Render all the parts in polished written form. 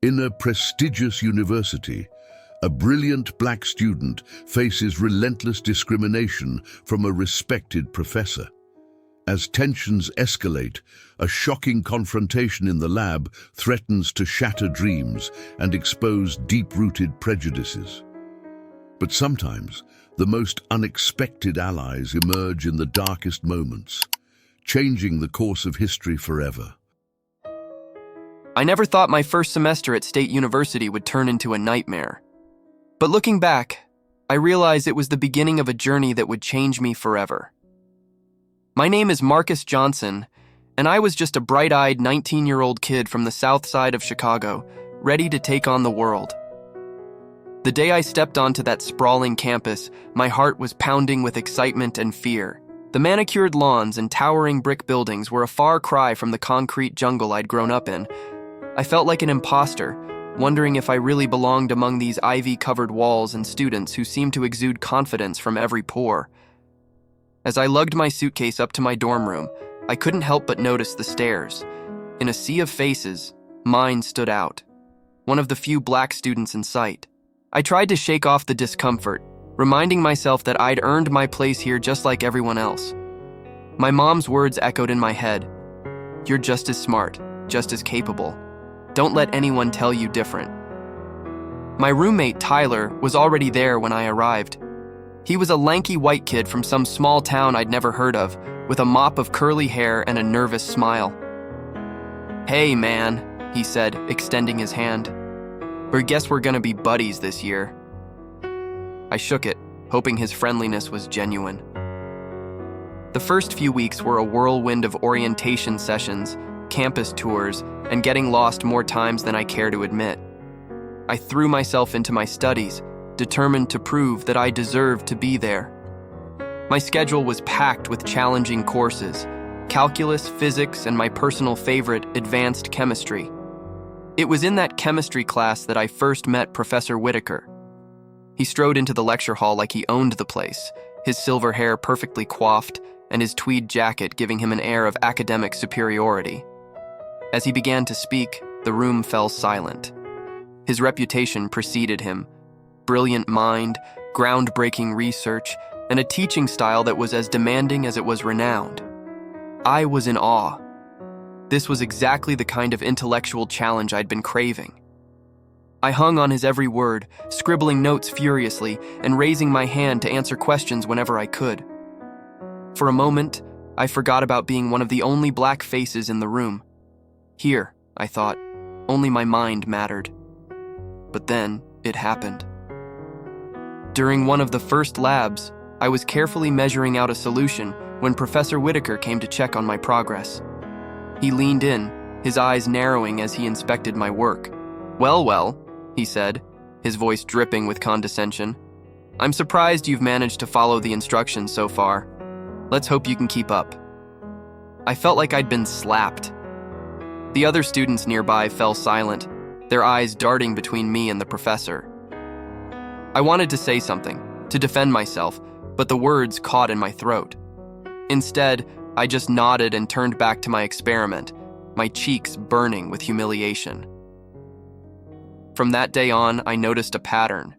In a prestigious university, a brilliant black student faces relentless discrimination from a respected professor. As tensions escalate, a shocking confrontation in the lab threatens to shatter dreams and expose deep-rooted prejudices. But sometimes, the most unexpected allies emerge in the darkest moments, changing the course of history forever. I never thought my first semester at State University would turn into a nightmare. But looking back, I realized it was the beginning of a journey that would change me forever. My name is Marcus Johnson, and I was just a bright-eyed 19-year-old kid from the south side of Chicago, ready to take on the world. The day I stepped onto that sprawling campus, my heart was pounding with excitement and fear. The manicured lawns and towering brick buildings were a far cry from the concrete jungle I'd grown up in. I felt like an imposter, wondering if I really belonged among these ivy-covered walls and students who seemed to exude confidence from every pore. As I lugged my suitcase up to my dorm room, I couldn't help but notice the stairs. In a sea of faces, mine stood out, one of the few black students in sight. I tried to shake off the discomfort, reminding myself that I'd earned my place here just like everyone else. My mom's words echoed in my head. "You're just as smart, just as capable. Don't let anyone tell you different." My roommate, Tyler, was already there when I arrived. He was a lanky white kid from some small town I'd never heard of, with a mop of curly hair and a nervous smile. "Hey, man," he said, extending his hand. "I guess we're gonna be buddies this year." I shook it, hoping his friendliness was genuine. The first few weeks were a whirlwind of orientation sessions, campus tours, and getting lost more times than I care to admit. I threw myself into my studies, determined to prove that I deserved to be there. My schedule was packed with challenging courses: calculus, physics, and my personal favorite, advanced chemistry. It was in that chemistry class that I first met Professor Whitaker. He strode into the lecture hall like he owned the place, his silver hair perfectly coiffed and his tweed jacket giving him an air of academic superiority. As he began to speak, the room fell silent. His reputation preceded him: brilliant mind, groundbreaking research, and a teaching style that was as demanding as it was renowned. I was in awe. This was exactly the kind of intellectual challenge I'd been craving. I hung on his every word, scribbling notes furiously and raising my hand to answer questions whenever I could. For a moment, I forgot about being one of the only black faces in the room. Here, I thought, only my mind mattered. But then, it happened. During one of the first labs, I was carefully measuring out a solution when Professor Whitaker came to check on my progress. He leaned in, his eyes narrowing as he inspected my work. Well, he said, his voice dripping with condescension. "I'm surprised you've managed to follow the instructions so far. Let's hope you can keep up." I felt like I'd been slapped. The other students nearby fell silent, their eyes darting between me and the professor. I wanted to say something, to defend myself, but the words caught in my throat. Instead, I just nodded and turned back to my experiment, my cheeks burning with humiliation. From that day on, I noticed a pattern.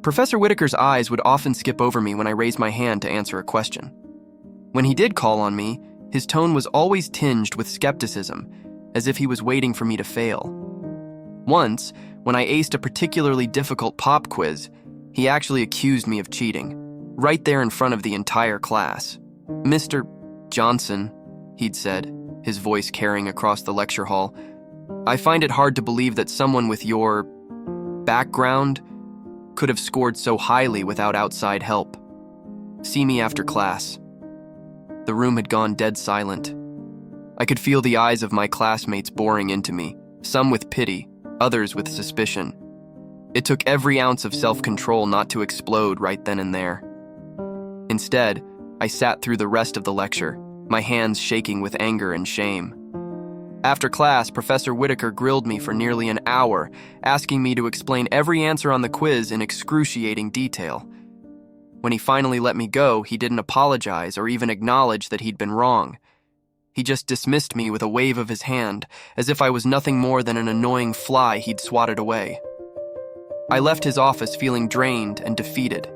Professor Whitaker's eyes would often skip over me when I raised my hand to answer a question. When he did call on me, his tone was always tinged with skepticism, as if he was waiting for me to fail. Once, when I aced a particularly difficult pop quiz, he actually accused me of cheating, right there in front of the entire class. "Mr. Johnson," he'd said, his voice carrying across the lecture hall, "I find it hard to believe that someone with your background could have scored so highly without outside help. See me after class." The room had gone dead silent. I could feel the eyes of my classmates boring into me, some with pity, others with suspicion. It took every ounce of self-control not to explode right then and there. Instead, I sat through the rest of the lecture, my hands shaking with anger and shame. After class, Professor Whitaker grilled me for nearly an hour, asking me to explain every answer on the quiz in excruciating detail. When he finally let me go, he didn't apologize or even acknowledge that he'd been wrong. He just dismissed me with a wave of his hand, as if I was nothing more than an annoying fly he'd swatted away. I left his office feeling drained and defeated.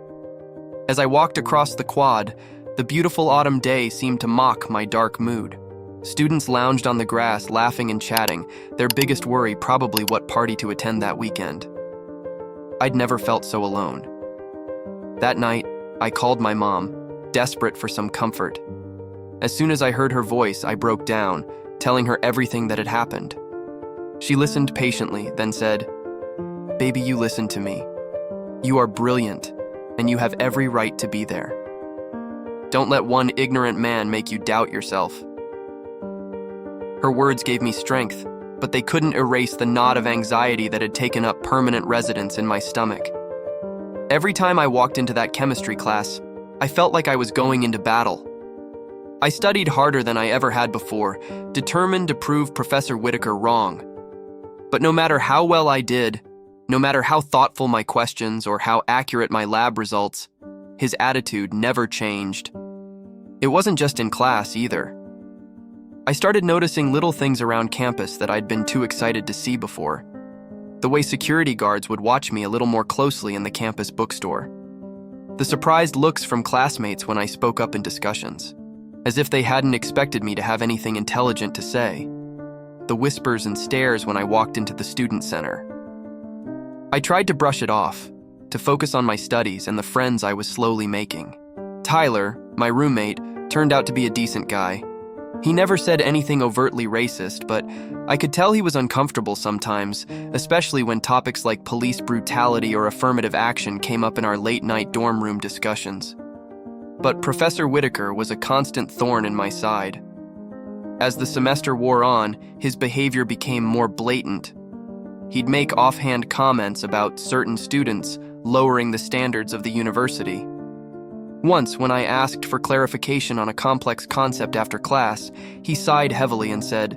As I walked across the quad, the beautiful autumn day seemed to mock my dark mood. Students lounged on the grass, laughing and chatting, their biggest worry probably what party to attend that weekend. I'd never felt so alone. That night, I called my mom, desperate for some comfort. As soon as I heard her voice, I broke down, telling her everything that had happened. She listened patiently, then said, "Baby, you listen to me. You are brilliant, and you have every right to be there. Don't let one ignorant man make you doubt yourself." Her words gave me strength, but they couldn't erase the knot of anxiety that had taken up permanent residence in my stomach. Every time I walked into that chemistry class, I felt like I was going into battle. I studied harder than I ever had before, determined to prove Professor Whitaker wrong. But no matter how well I did, no matter how thoughtful my questions or how accurate my lab results, his attitude never changed. It wasn't just in class either. I started noticing little things around campus that I'd been too excited to see before. The way security guards would watch me a little more closely in the campus bookstore. The surprised looks from classmates when I spoke up in discussions, as if they hadn't expected me to have anything intelligent to say. The whispers and stares when I walked into the student center. I tried to brush it off, to focus on my studies and the friends I was slowly making. Tyler, my roommate, turned out to be a decent guy. He never said anything overtly racist, but I could tell he was uncomfortable sometimes, especially when topics like police brutality or affirmative action came up in our late-night dorm room discussions. But Professor Whitaker was a constant thorn in my side. As the semester wore on, his behavior became more blatant. He'd make offhand comments about certain students lowering the standards of the university. Once, when I asked for clarification on a complex concept after class, he sighed heavily and said,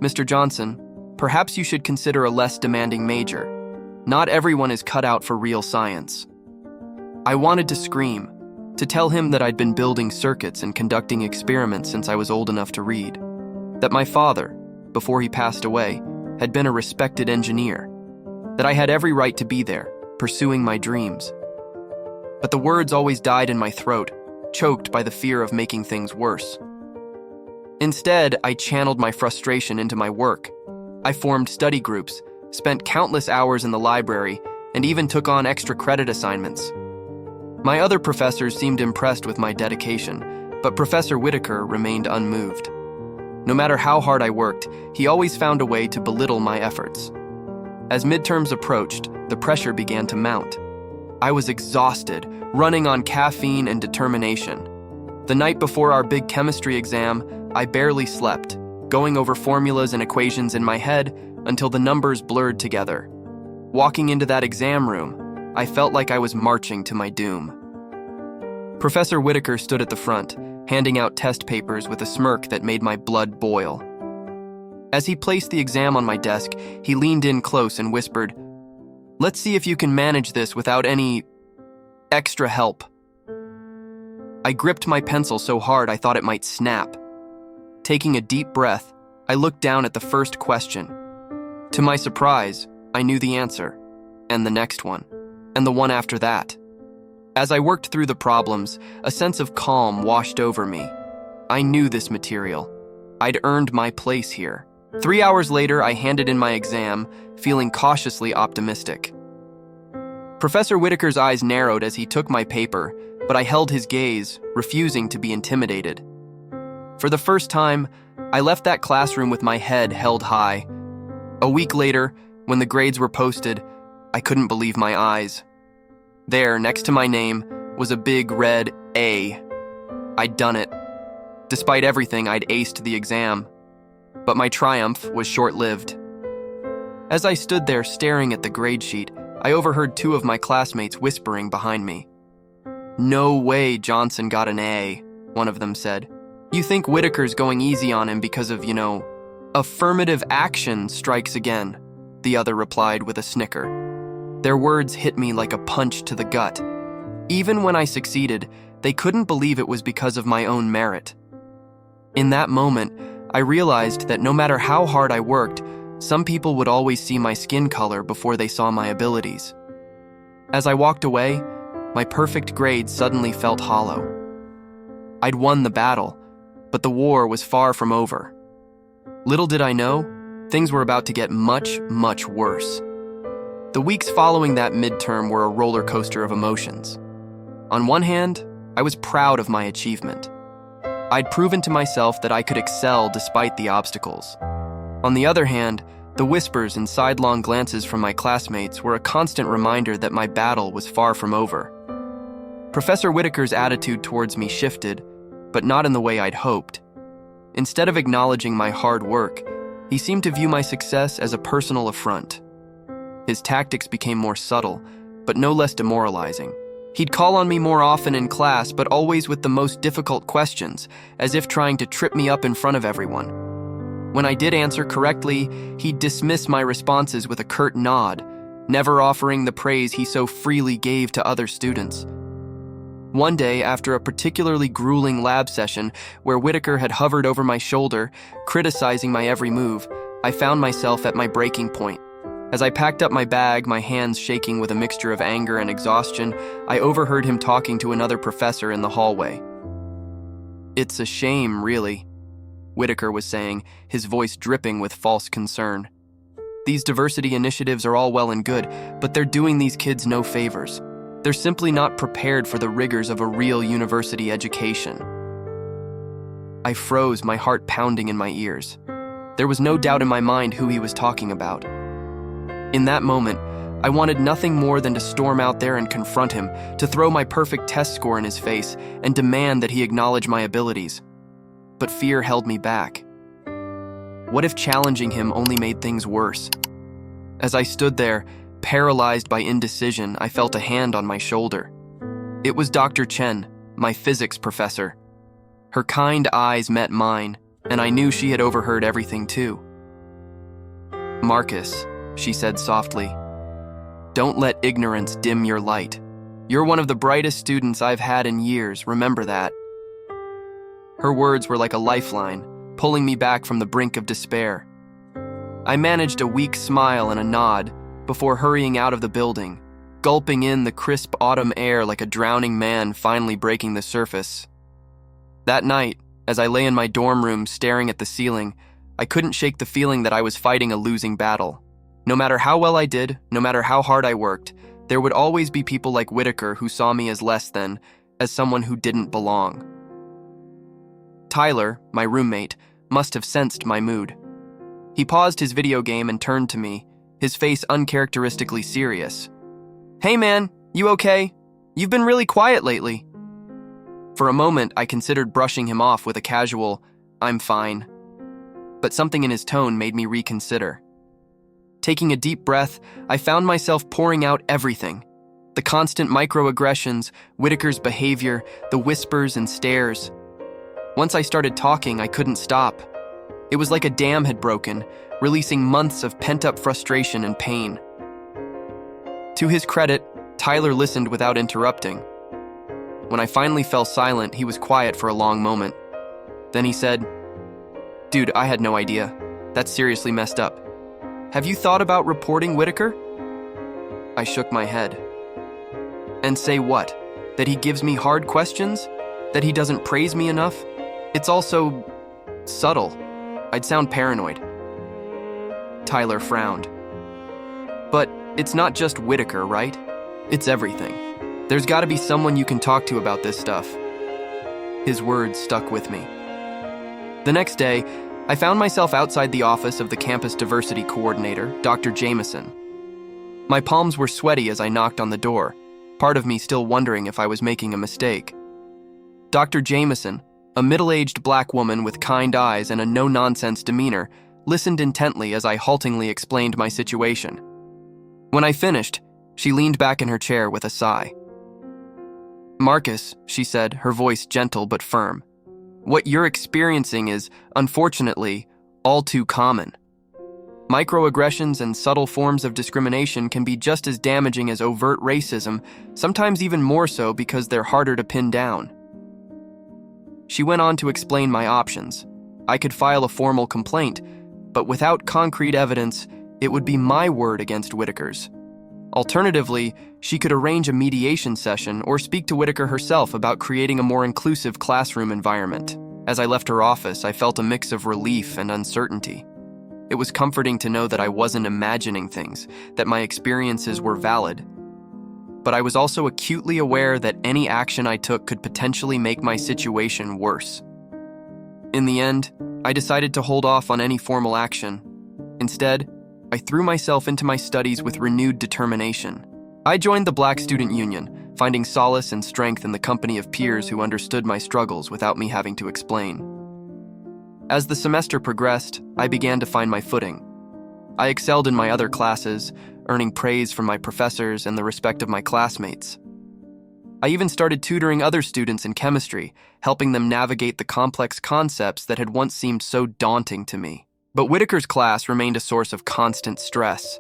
"Mr. Johnson, perhaps you should consider a less demanding major. Not everyone is cut out for real science." I wanted to scream, to tell him that I'd been building circuits and conducting experiments since I was old enough to read. That my father, before he passed away, had been a respected engineer. That I had every right to be there, pursuing my dreams. But the words always died in my throat, choked by the fear of making things worse. Instead, I channeled my frustration into my work. I formed study groups, spent countless hours in the library, and even took on extra credit assignments. My other professors seemed impressed with my dedication, but Professor Whitaker remained unmoved. No matter how hard I worked, he always found a way to belittle my efforts. As midterms approached, the pressure began to mount. I was exhausted, running on caffeine and determination. The night before our big chemistry exam, I barely slept, going over formulas and equations in my head until the numbers blurred together. Walking into that exam room, I felt like I was marching to my doom. Professor Whitaker stood at the front, handing out test papers with a smirk that made my blood boil. As he placed the exam on my desk, he leaned in close and whispered, "Let's see if you can manage this without any extra help." I gripped my pencil so hard I thought it might snap. Taking a deep breath, I looked down at the first question. To my surprise, I knew the answer, and the next one, and the one after that. As I worked through the problems, a sense of calm washed over me. I knew this material. I'd earned my place here. 3 hours later, I handed in my exam, feeling cautiously optimistic. Professor Whitaker's eyes narrowed as he took my paper, but I held his gaze, refusing to be intimidated. For the first time, I left that classroom with my head held high. A week later, when the grades were posted, I couldn't believe my eyes. There, next to my name, was a big red A. I'd done it. Despite everything, I'd aced the exam. But my triumph was short-lived. As I stood there staring at the grade sheet, I overheard 2 of my classmates whispering behind me. "No way Johnson got an A," one of them said. "You think Whitaker's going easy on him because of, affirmative action strikes again," the other replied with a snicker. Their words hit me like a punch to the gut. Even when I succeeded, they couldn't believe it was because of my own merit. In that moment, I realized that no matter how hard I worked, some people would always see my skin color before they saw my abilities. As I walked away, my perfect grade suddenly felt hollow. I'd won the battle, but the war was far from over. Little did I know, things were about to get much, much worse. The weeks following that midterm were a roller coaster of emotions. On one hand, I was proud of my achievement. I'd proven to myself that I could excel despite the obstacles. On the other hand, the whispers and sidelong glances from my classmates were a constant reminder that my battle was far from over. Professor Whitaker's attitude towards me shifted, but not in the way I'd hoped. Instead of acknowledging my hard work, he seemed to view my success as a personal affront. His tactics became more subtle, but no less demoralizing. He'd call on me more often in class, but always with the most difficult questions, as if trying to trip me up in front of everyone. When I did answer correctly, he'd dismiss my responses with a curt nod, never offering the praise he so freely gave to other students. One day, after a particularly grueling lab session where Whitaker had hovered over my shoulder, criticizing my every move, I found myself at my breaking point. As I packed up my bag, my hands shaking with a mixture of anger and exhaustion, I overheard him talking to another professor in the hallway. "It's a shame, really," Whitaker was saying, his voice dripping with false concern. "These diversity initiatives are all well and good, but they're doing these kids no favors. They're simply not prepared for the rigors of a real university education." I froze, my heart pounding in my ears. There was no doubt in my mind who he was talking about. In that moment, I wanted nothing more than to storm out there and confront him, to throw my perfect test score in his face and demand that he acknowledge my abilities. But fear held me back. What if challenging him only made things worse? As I stood there, paralyzed by indecision, I felt a hand on my shoulder. It was Dr. Chen, my physics professor. Her kind eyes met mine, and I knew she had overheard everything too. "Marcus," she said softly, "don't let ignorance dim your light. You're one of the brightest students I've had in years, remember that." Her words were like a lifeline, pulling me back from the brink of despair. I managed a weak smile and a nod before hurrying out of the building, gulping in the crisp autumn air like a drowning man finally breaking the surface. That night, as I lay in my dorm room staring at the ceiling, I couldn't shake the feeling that I was fighting a losing battle. No matter how well I did, no matter how hard I worked, there would always be people like Whitaker who saw me as less than, as someone who didn't belong. Tyler, my roommate, must have sensed my mood. He paused his video game and turned to me, his face uncharacteristically serious. "Hey man, you okay? You've been really quiet lately." For a moment, I considered brushing him off with a casual, "I'm fine." But something in his tone made me reconsider. Taking a deep breath, I found myself pouring out everything. The constant microaggressions, Whitaker's behavior, the whispers and stares. Once I started talking, I couldn't stop. It was like a dam had broken, releasing months of pent-up frustration and pain. To his credit, Tyler listened without interrupting. When I finally fell silent, he was quiet for a long moment. Then he said, "Dude, I had no idea. That's seriously messed up. Have you thought about reporting Whitaker?" I shook my head. "And say what? That he gives me hard questions? That he doesn't praise me enough? It's all so subtle. I'd sound paranoid." Tyler frowned. "But it's not just Whitaker, right? It's everything. There's got to be someone you can talk to about this stuff." His words stuck with me. The next day, I found myself outside the office of the campus diversity coordinator, Dr. Jameson. My palms were sweaty as I knocked on the door, part of me still wondering if I was making a mistake. Dr. Jameson, a middle-aged black woman with kind eyes and a no-nonsense demeanor, listened intently as I haltingly explained my situation. When I finished, she leaned back in her chair with a sigh. "Marcus," she said, her voice gentle but firm, "what you're experiencing is, unfortunately, all too common. Microaggressions and subtle forms of discrimination can be just as damaging as overt racism, sometimes even more so because they're harder to pin down." She went on to explain my options. I could file a formal complaint, but without concrete evidence, it would be my word against Whitaker's. Alternatively, she could arrange a mediation session or speak to Whitaker herself about creating a more inclusive classroom environment. As I left her office, I felt a mix of relief and uncertainty. It was comforting to know that I wasn't imagining things, that my experiences were valid. But I was also acutely aware that any action I took could potentially make my situation worse. In the end, I decided to hold off on any formal action. Instead, I threw myself into my studies with renewed determination. I joined the Black Student Union, finding solace and strength in the company of peers who understood my struggles without me having to explain. As the semester progressed, I began to find my footing. I excelled in my other classes, earning praise from my professors and the respect of my classmates. I even started tutoring other students in chemistry, helping them navigate the complex concepts that had once seemed so daunting to me. But Whitaker's class remained a source of constant stress.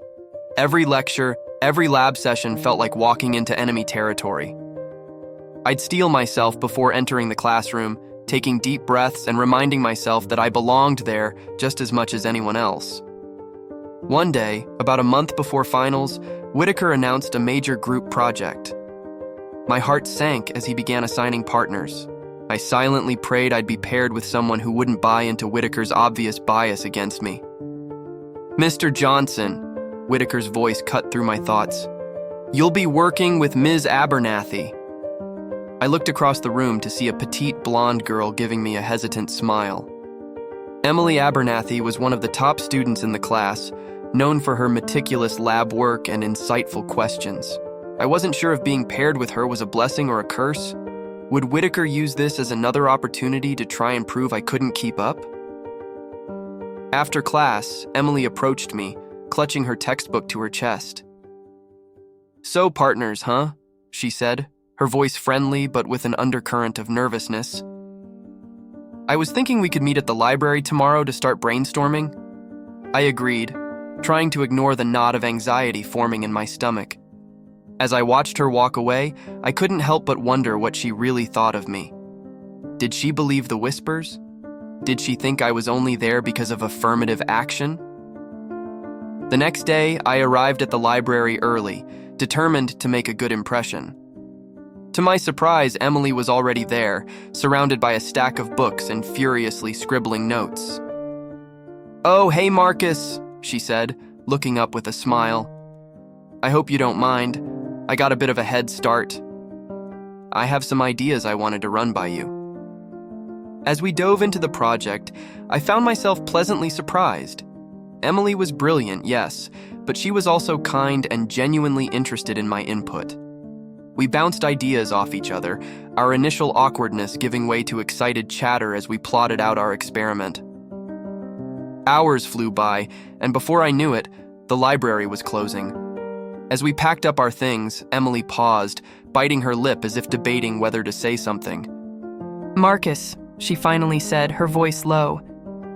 Every lecture, every lab session felt like walking into enemy territory. I'd steel myself before entering the classroom, taking deep breaths and reminding myself that I belonged there just as much as anyone else. One day, about a month before finals, Whitaker announced a major group project. My heart sank as he began assigning partners. I silently prayed I'd be paired with someone who wouldn't buy into Whitaker's obvious bias against me. "Mr. Johnson," Whitaker's voice cut through my thoughts, "you'll be working with Ms. Abernathy." I looked across the room to see a petite blonde girl giving me a hesitant smile. Emily Abernathy was one of the top students in the class, known for her meticulous lab work and insightful questions. I wasn't sure if being paired with her was a blessing or a curse. Would Whitaker use this as another opportunity to try and prove I couldn't keep up? After class, Emily approached me, clutching her textbook to her chest. "So partners, huh?" she said, her voice friendly but with an undercurrent of nervousness. "I was thinking we could meet at the library tomorrow to start brainstorming." I agreed, trying to ignore the knot of anxiety forming in my stomach. As I watched her walk away, I couldn't help but wonder what she really thought of me. Did she believe the whispers? Did she think I was only there because of affirmative action? The next day, I arrived at the library early, determined to make a good impression. To my surprise, Emily was already there, surrounded by a stack of books and furiously scribbling notes. "Oh, hey Marcus," she said, looking up with a smile. "I hope you don't mind. I got a bit of a head start. I have some ideas I wanted to run by you." As we dove into the project, I found myself pleasantly surprised. Emily was brilliant, yes, but she was also kind and genuinely interested in my input. We bounced ideas off each other, our initial awkwardness giving way to excited chatter as we plotted out our experiment. Hours flew by, and before I knew it, the library was closing. As we packed up our things, Emily paused, biting her lip as if debating whether to say something. "Marcus," she finally said, her voice low,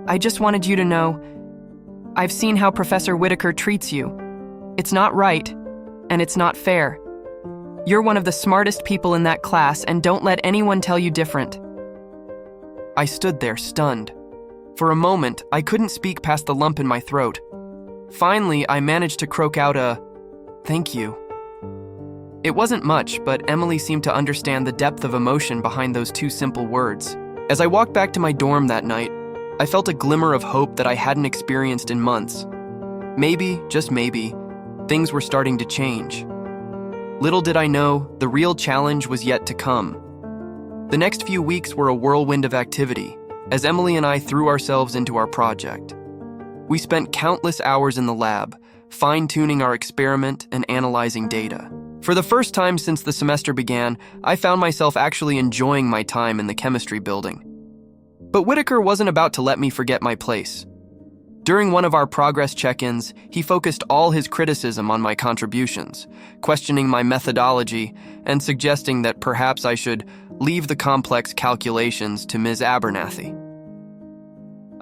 "I just wanted you to know, I've seen how Professor Whitaker treats you. It's not right, and it's not fair. You're one of the smartest people in that class, and don't let anyone tell you different." I stood there, stunned. For a moment, I couldn't speak past the lump in my throat. Finally, I managed to croak out a, "Thank you." It wasn't much, but Emily seemed to understand the depth of emotion behind those two simple words. As I walked back to my dorm that night, I felt a glimmer of hope that I hadn't experienced in months. Maybe, just maybe, things were starting to change. Little did I know, the real challenge was yet to come. The next few weeks were a whirlwind of activity, as Emily and I threw ourselves into our project. We spent countless hours in the lab, fine-tuning our experiment and analyzing data. For the first time since the semester began, I found myself actually enjoying my time in the chemistry building. But Whitaker wasn't about to let me forget my place. During one of our progress check-ins, he focused all his criticism on my contributions, questioning my methodology and suggesting that perhaps I should leave the complex calculations to Ms. Abernathy.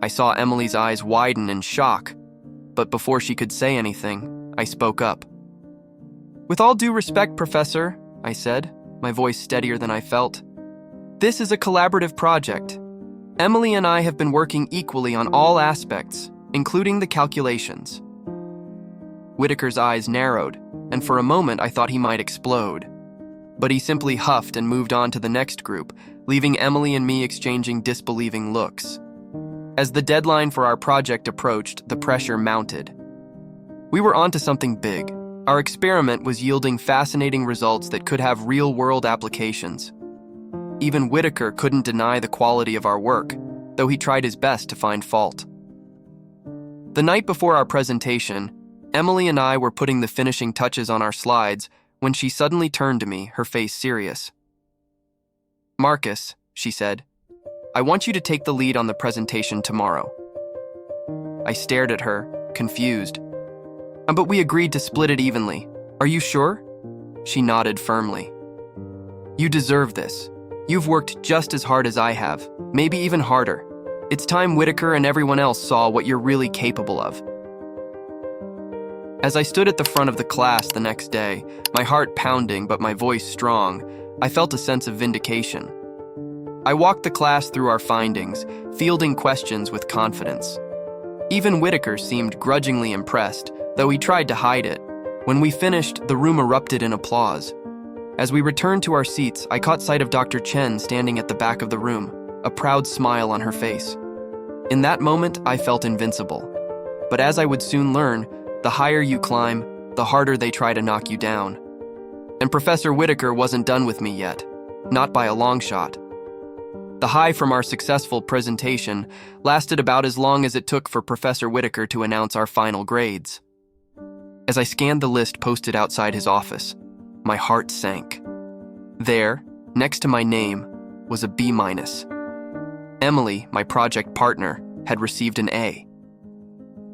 I saw Emily's eyes widen in shock, but before she could say anything, I spoke up. "With all due respect, Professor," I said, my voice steadier than I felt, "this is a collaborative project. Emily and I have been working equally on all aspects, including the calculations. Whitaker's eyes narrowed, and for a moment I thought he might explode. But he simply huffed and moved on to the next group, leaving Emily and me exchanging disbelieving looks. As the deadline for our project approached, the pressure mounted. We were onto something big. Our experiment was yielding fascinating results that could have real-world applications. Even Whitaker couldn't deny the quality of our work, though he tried his best to find fault. The night before our presentation, Emily and I were putting the finishing touches on our slides when she suddenly turned to me, her face serious. "Marcus," she said, "I want you to take the lead on the presentation tomorrow." I stared at her, confused. But we agreed to split it evenly. Are you sure?" She nodded firmly. "You deserve this. You've worked just as hard as I have, maybe even harder. It's time Whitaker and everyone else saw what you're really capable of." As I stood at the front of the class the next day, my heart pounding but my voice strong, I felt a sense of vindication. I walked the class through our findings, fielding questions with confidence. Even Whitaker seemed grudgingly impressed, though he tried to hide it. When we finished, the room erupted in applause. As we returned to our seats, I caught sight of Dr. Chen standing at the back of the room, a proud smile on her face. In that moment, I felt invincible. But as I would soon learn, the higher you climb, the harder they try to knock you down. And Professor Whitaker wasn't done with me yet, not by a long shot. The high from our successful presentation lasted about as long as it took for Professor Whitaker to announce our final grades. As I scanned the list posted outside his office, my heart sank. There, next to my name, was a B-. Emily, my project partner, had received an A.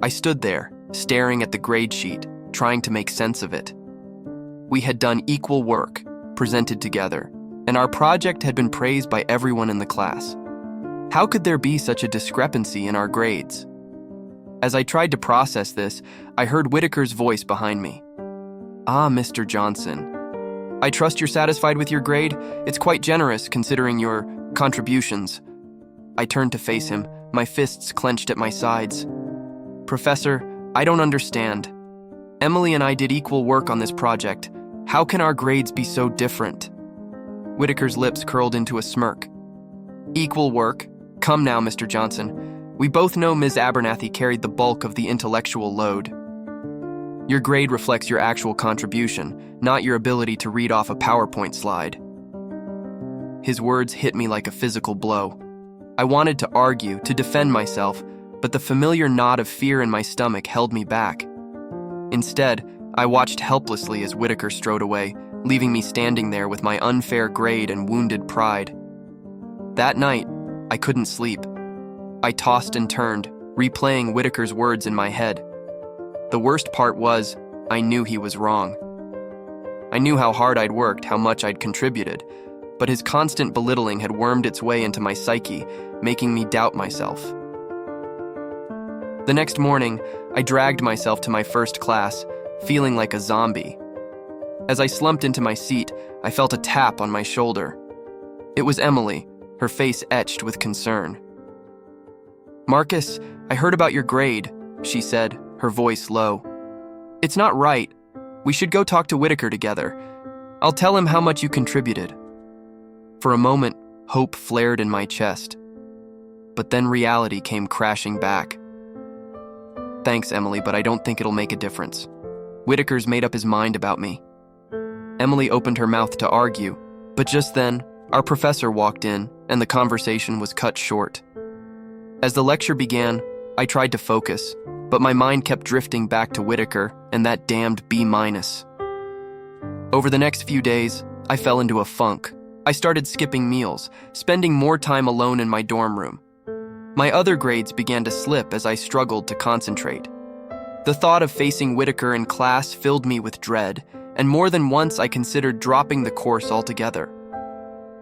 I stood there, staring at the grade sheet, trying to make sense of it. We had done equal work, presented together, and our project had been praised by everyone in the class. How could there be such a discrepancy in our grades? As I tried to process this, I heard Whitaker's voice behind me. "Ah, Mr. Johnson. I trust you're satisfied with your grade? It's quite generous considering your contributions." I turned to face him, my fists clenched at my sides. "Professor, I don't understand. Emily and I did equal work on this project. How can our grades be so different?" Whitaker's lips curled into a smirk. "Equal work? Come now, Mr. Johnson. We both know Ms. Abernathy carried the bulk of the intellectual load. Your grade reflects your actual contribution, not your ability to read off a PowerPoint slide." His words hit me like a physical blow. I wanted to argue, to defend myself, but the familiar knot of fear in my stomach held me back. Instead, I watched helplessly as Whitaker strode away, leaving me standing there with my unfair grade and wounded pride. That night, I couldn't sleep. I tossed and turned, replaying Whitaker's words in my head. The worst part was, I knew he was wrong. I knew how hard I'd worked, how much I'd contributed, but his constant belittling had wormed its way into my psyche, making me doubt myself. The next morning, I dragged myself to my first class, feeling like a zombie. As I slumped into my seat, I felt a tap on my shoulder. It was Emily, her face etched with concern. "Marcus, I heard about your grade," she said, her voice low. "It's not right. We should go talk to Whitaker together. I'll tell him how much you contributed." For a moment, hope flared in my chest. But then reality came crashing back. "Thanks, Emily, but I don't think it'll make a difference. Whitaker's made up his mind about me." Emily opened her mouth to argue, but just then, our professor walked in, and the conversation was cut short. As the lecture began, I tried to focus, but my mind kept drifting back to Whitaker and that damned B-. Over the next few days, I fell into a funk. I started skipping meals, spending more time alone in my dorm room. My other grades began to slip as I struggled to concentrate. The thought of facing Whitaker in class filled me with dread, and more than once I considered dropping the course altogether.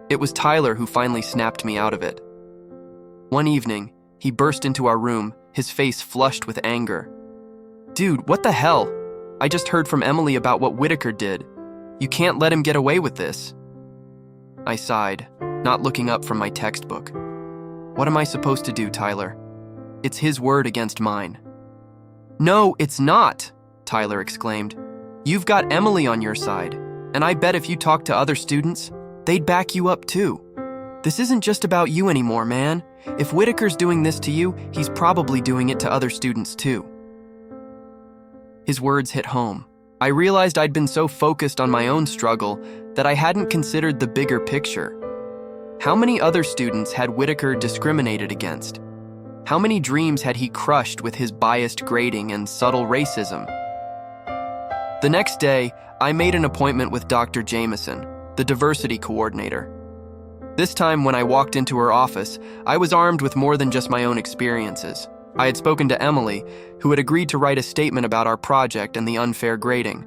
It was Tyler who finally snapped me out of it. One evening, he burst into our room, his face flushed with anger. "Dude, what the hell? I just heard from Emily about what Whitaker did. You can't let him get away with this." I sighed, not looking up from my textbook. What am I supposed to do, Tyler? It's his word against mine. No, it's not, Tyler exclaimed. You've got Emily on your side, and I bet if you talk to other students, they'd back you up too. This isn't just about you anymore, man. If Whitaker's doing this to you, he's probably doing it to other students too. His words hit home. I realized I'd been so focused on my own struggle that I hadn't considered the bigger picture. How many other students had Whitaker discriminated against? How many dreams had he crushed with his biased grading and subtle racism? The next day, I made an appointment with Dr. Jameson, the diversity coordinator. This time, when I walked into her office, I was armed with more than just my own experiences. I had spoken to Emily, who had agreed to write a statement about our project and the unfair grading.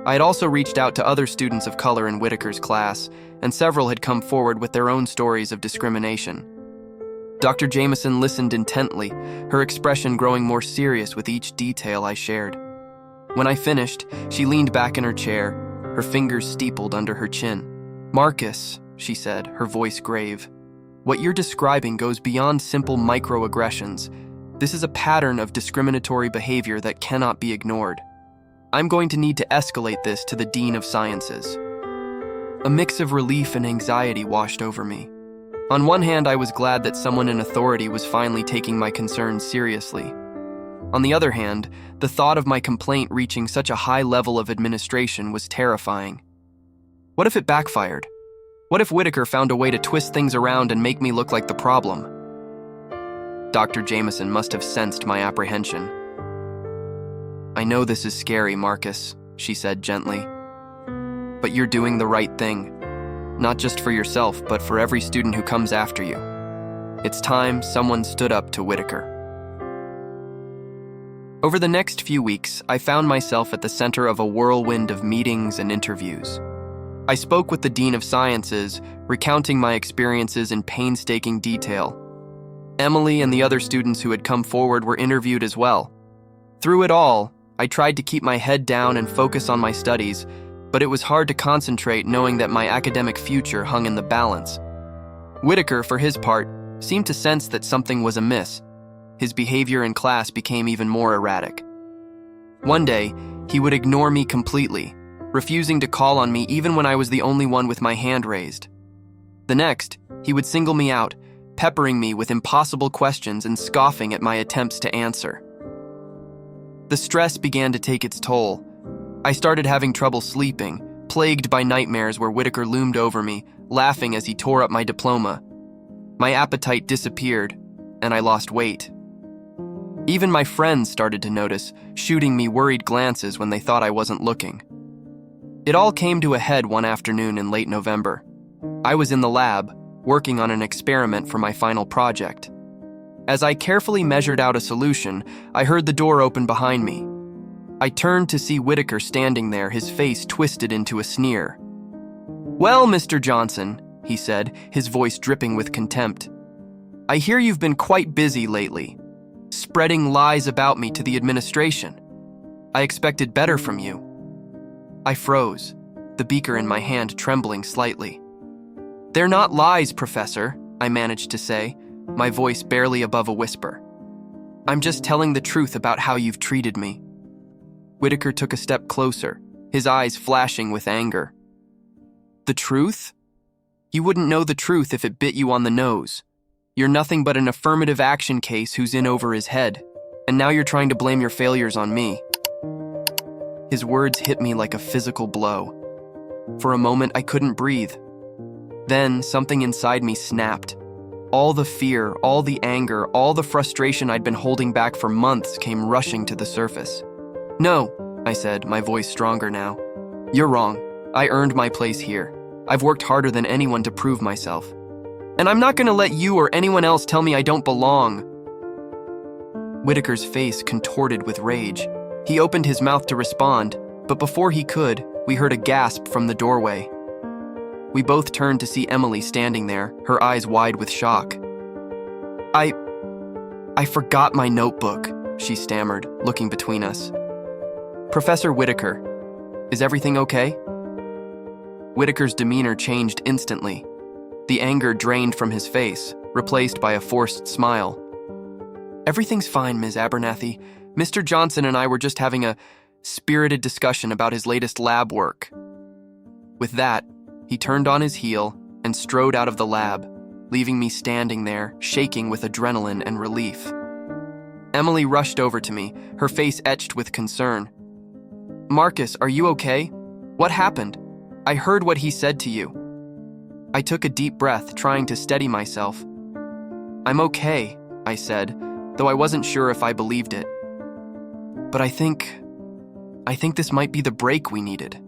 I had also reached out to other students of color in Whitaker's class, and several had come forward with their own stories of discrimination. Dr. Jameson listened intently, her expression growing more serious with each detail I shared. When I finished, she leaned back in her chair, her fingers steepled under her chin. "Marcus," she said, her voice grave, "what you're describing goes beyond simple microaggressions. This is a pattern of discriminatory behavior that cannot be ignored. I'm going to need to escalate this to the Dean of Sciences." A mix of relief and anxiety washed over me. On one hand, I was glad that someone in authority was finally taking my concerns seriously. On the other hand, the thought of my complaint reaching such a high level of administration was terrifying. What if it backfired? What if Whitaker found a way to twist things around and make me look like the problem? Dr. Jameson must have sensed my apprehension. "I know this is scary, Marcus," she said gently. "But you're doing the right thing. Not just for yourself, but for every student who comes after you. It's time someone stood up to Whitaker." Over the next few weeks, I found myself at the center of a whirlwind of meetings and interviews. I spoke with the Dean of Sciences, recounting my experiences in painstaking detail. Emily and the other students who had come forward were interviewed as well. Through it all, I tried to keep my head down and focus on my studies, but it was hard to concentrate knowing that my academic future hung in the balance. Whitaker, for his part, seemed to sense that something was amiss. His behavior in class became even more erratic. One day, he would ignore me completely, refusing to call on me even when I was the only one with my hand raised. The next, he would single me out, peppering me with impossible questions and scoffing at my attempts to answer. The stress began to take its toll. I started having trouble sleeping, plagued by nightmares where Whitaker loomed over me, laughing as he tore up my diploma. My appetite disappeared, and I lost weight. Even my friends started to notice, shooting me worried glances when they thought I wasn't looking. It all came to a head one afternoon in late November. I was in the lab, working on an experiment for my final project. As I carefully measured out a solution, I heard the door open behind me. I turned to see Whitaker standing there, his face twisted into a sneer. "Well, Mr. Johnson," he said, his voice dripping with contempt, "I hear you've been quite busy lately, spreading lies about me to the administration. I expected better from you." I froze, the beaker in my hand trembling slightly. "They're not lies, Professor," I managed to say, my voice barely above a whisper. "I'm just telling the truth about how you've treated me." Whitaker took a step closer, his eyes flashing with anger. "The truth? You wouldn't know the truth if it bit you on the nose. You're nothing but an affirmative action case who's in over his head, and now you're trying to blame your failures on me." His words hit me like a physical blow. For a moment, I couldn't breathe. Then, something inside me snapped. All the fear, all the anger, all the frustration I'd been holding back for months came rushing to the surface. "No," I said, my voice stronger now. "You're wrong. I earned my place here. I've worked harder than anyone to prove myself. And I'm not going to let you or anyone else tell me I don't belong." Whitaker's face contorted with rage. He opened his mouth to respond, but before he could, we heard a gasp from the doorway. We both turned to see Emily standing there, her eyes wide with shock. I forgot my notebook," she stammered, looking between us. "Professor Whitaker, is everything okay?" Whitaker's demeanor changed instantly. The anger drained from his face, replaced by a forced smile. "Everything's fine, Ms. Abernathy. Mr. Johnson and I were just having a spirited discussion about his latest lab work." With that, he turned on his heel and strode out of the lab, leaving me standing there, shaking with adrenaline and relief. Emily rushed over to me, her face etched with concern. "Marcus, are you okay? What happened? I heard what he said to you." I took a deep breath, trying to steady myself. "I'm okay," I said, though I wasn't sure if I believed it. "But I think this might be the break we needed."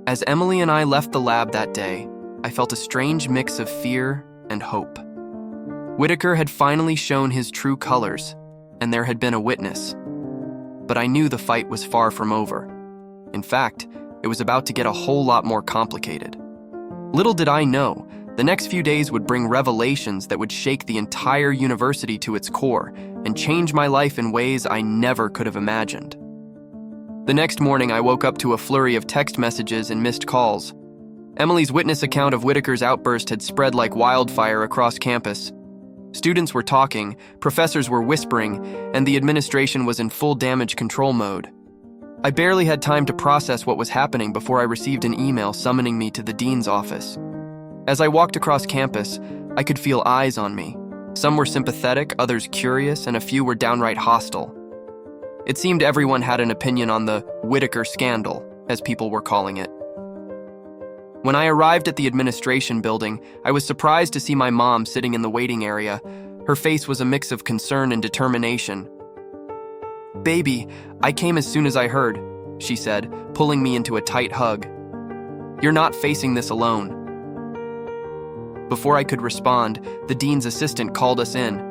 As Emily and I left the lab that day, I felt a strange mix of fear and hope. Whitaker had finally shown his true colors, and there had been a witness. But I knew the fight was far from over. In fact, it was about to get a whole lot more complicated. Little did I know, the next few days would bring revelations that would shake the entire university to its core and change my life in ways I never could have imagined. The next morning, I woke up to a flurry of text messages and missed calls. Emily's witness account of Whitaker's outburst had spread like wildfire across campus. Students were talking, professors were whispering, and the administration was in full damage control mode. I barely had time to process what was happening before I received an email summoning me to the dean's office. As I walked across campus, I could feel eyes on me. Some were sympathetic, others curious, and a few were downright hostile. It seemed everyone had an opinion on the Whitaker scandal, as people were calling it. When I arrived at the administration building, I was surprised to see my mom sitting in the waiting area. Her face was a mix of concern and determination. "Baby, I came as soon as I heard," she said, pulling me into a tight hug. "You're not facing this alone." Before I could respond, the dean's assistant called us in.